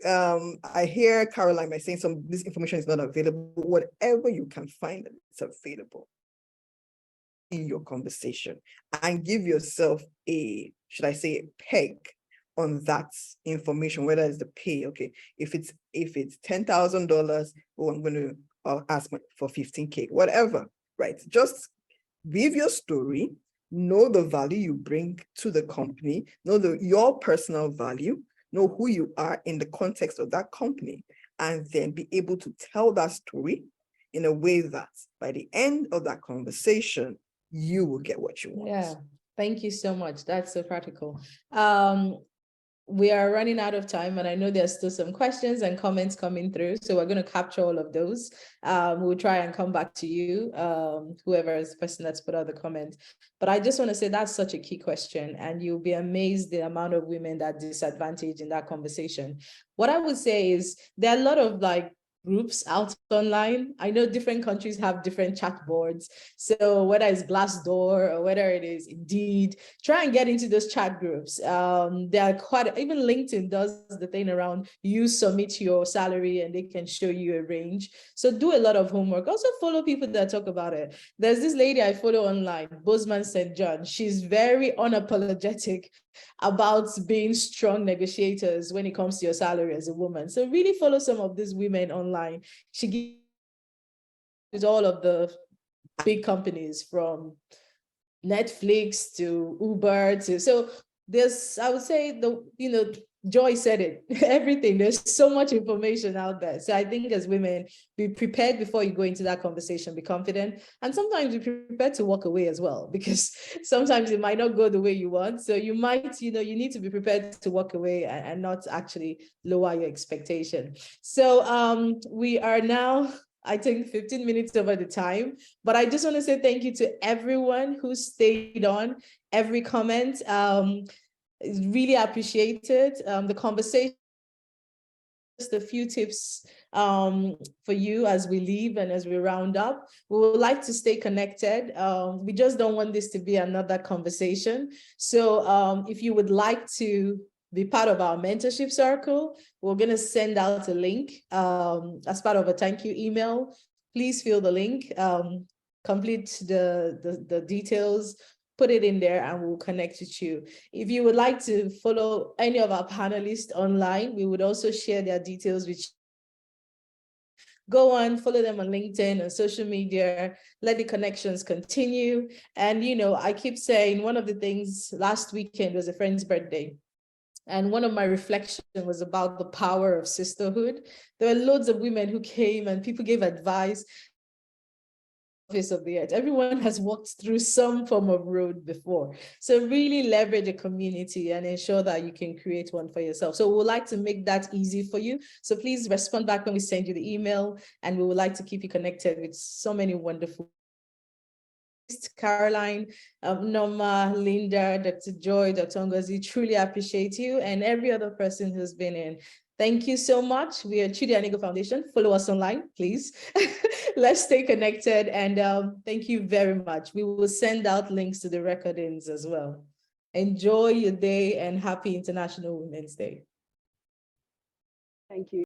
I hear Caroline by saying this information is not available. Whatever you can find, it's available in your conversation, and give yourself a, should I say, a peg on that information, whether it's the pay. Okay, if it's $10,000, oh, I'm going to ask for 15K, whatever, right? Just weave your story, know the value you bring to the company, know your personal value, know who you are in the context of that company, and then be able to tell that story in a way that by the end of that conversation, you will get what you want. Yeah, thank you so much. That's so practical. We are running out of time, and I know there's still some questions and comments coming through, so we're going to capture all of those. We'll try and come back to you, whoever is the person that's put out the comment. But I just want to say that's such a key question, and you'll be amazed the amount of women that disadvantage in that conversation. What I would say is there are a lot of groups out online. I know different countries have different chat boards. So whether it's Glassdoor or whether it is Indeed, try and get into those chat groups. They are quite, even LinkedIn does the thing around you submit your salary and they can show you a range. So do a lot of homework. Also follow people that talk about it. There's this lady I follow online, Bozeman St. John. She's very unapologetic about being strong negotiators when it comes to your salary as a woman. So really follow some of these women online. She gives all of the big companies from Netflix to Uber to, so there's, I would say, Joy said it, everything. There's so much information out there. So I think as women, be prepared before you go into that conversation, be confident. And sometimes be prepared to walk away as well, because sometimes it might not go the way you want. So you might, you need to be prepared to walk away and not actually lower your expectation. So we are now, I think, 15 minutes over the time, but I just want to say thank you to everyone who stayed on, every comment. Really appreciated the conversation. Just a few tips for you as we leave and as we round up. We would like to stay connected. We just don't want this to be another conversation. So if you would like to be part of our mentorship circle, we're going to send out a link as part of a thank you email. Please fill the link, complete the details, put it in there, and we'll connect with you. If you would like to follow any of our panelists online, we would also share their details with you. Go on, follow them on LinkedIn and social media, let the connections continue. And, I keep saying one of the things, last weekend was a friend's birthday. And one of my reflections was about the power of sisterhood. There were loads of women who came and people gave advice. Face of the earth. Everyone has walked through some form of road before. So really leverage a community and ensure that you can create one for yourself. So we would like to make that easy for you. So please respond back when we send you the email, and we would like to keep you connected with so many wonderful Caroline, Norma, Linda, Dr. Joy, Dr. Ngozi, truly appreciate you, and every other person who's been in. Thank you so much. We are Chude Anigo Foundation. Follow us online, please. Let's stay connected, and thank you very much. We will send out links to the recordings as well. Enjoy your day and happy International Women's Day. Thank you.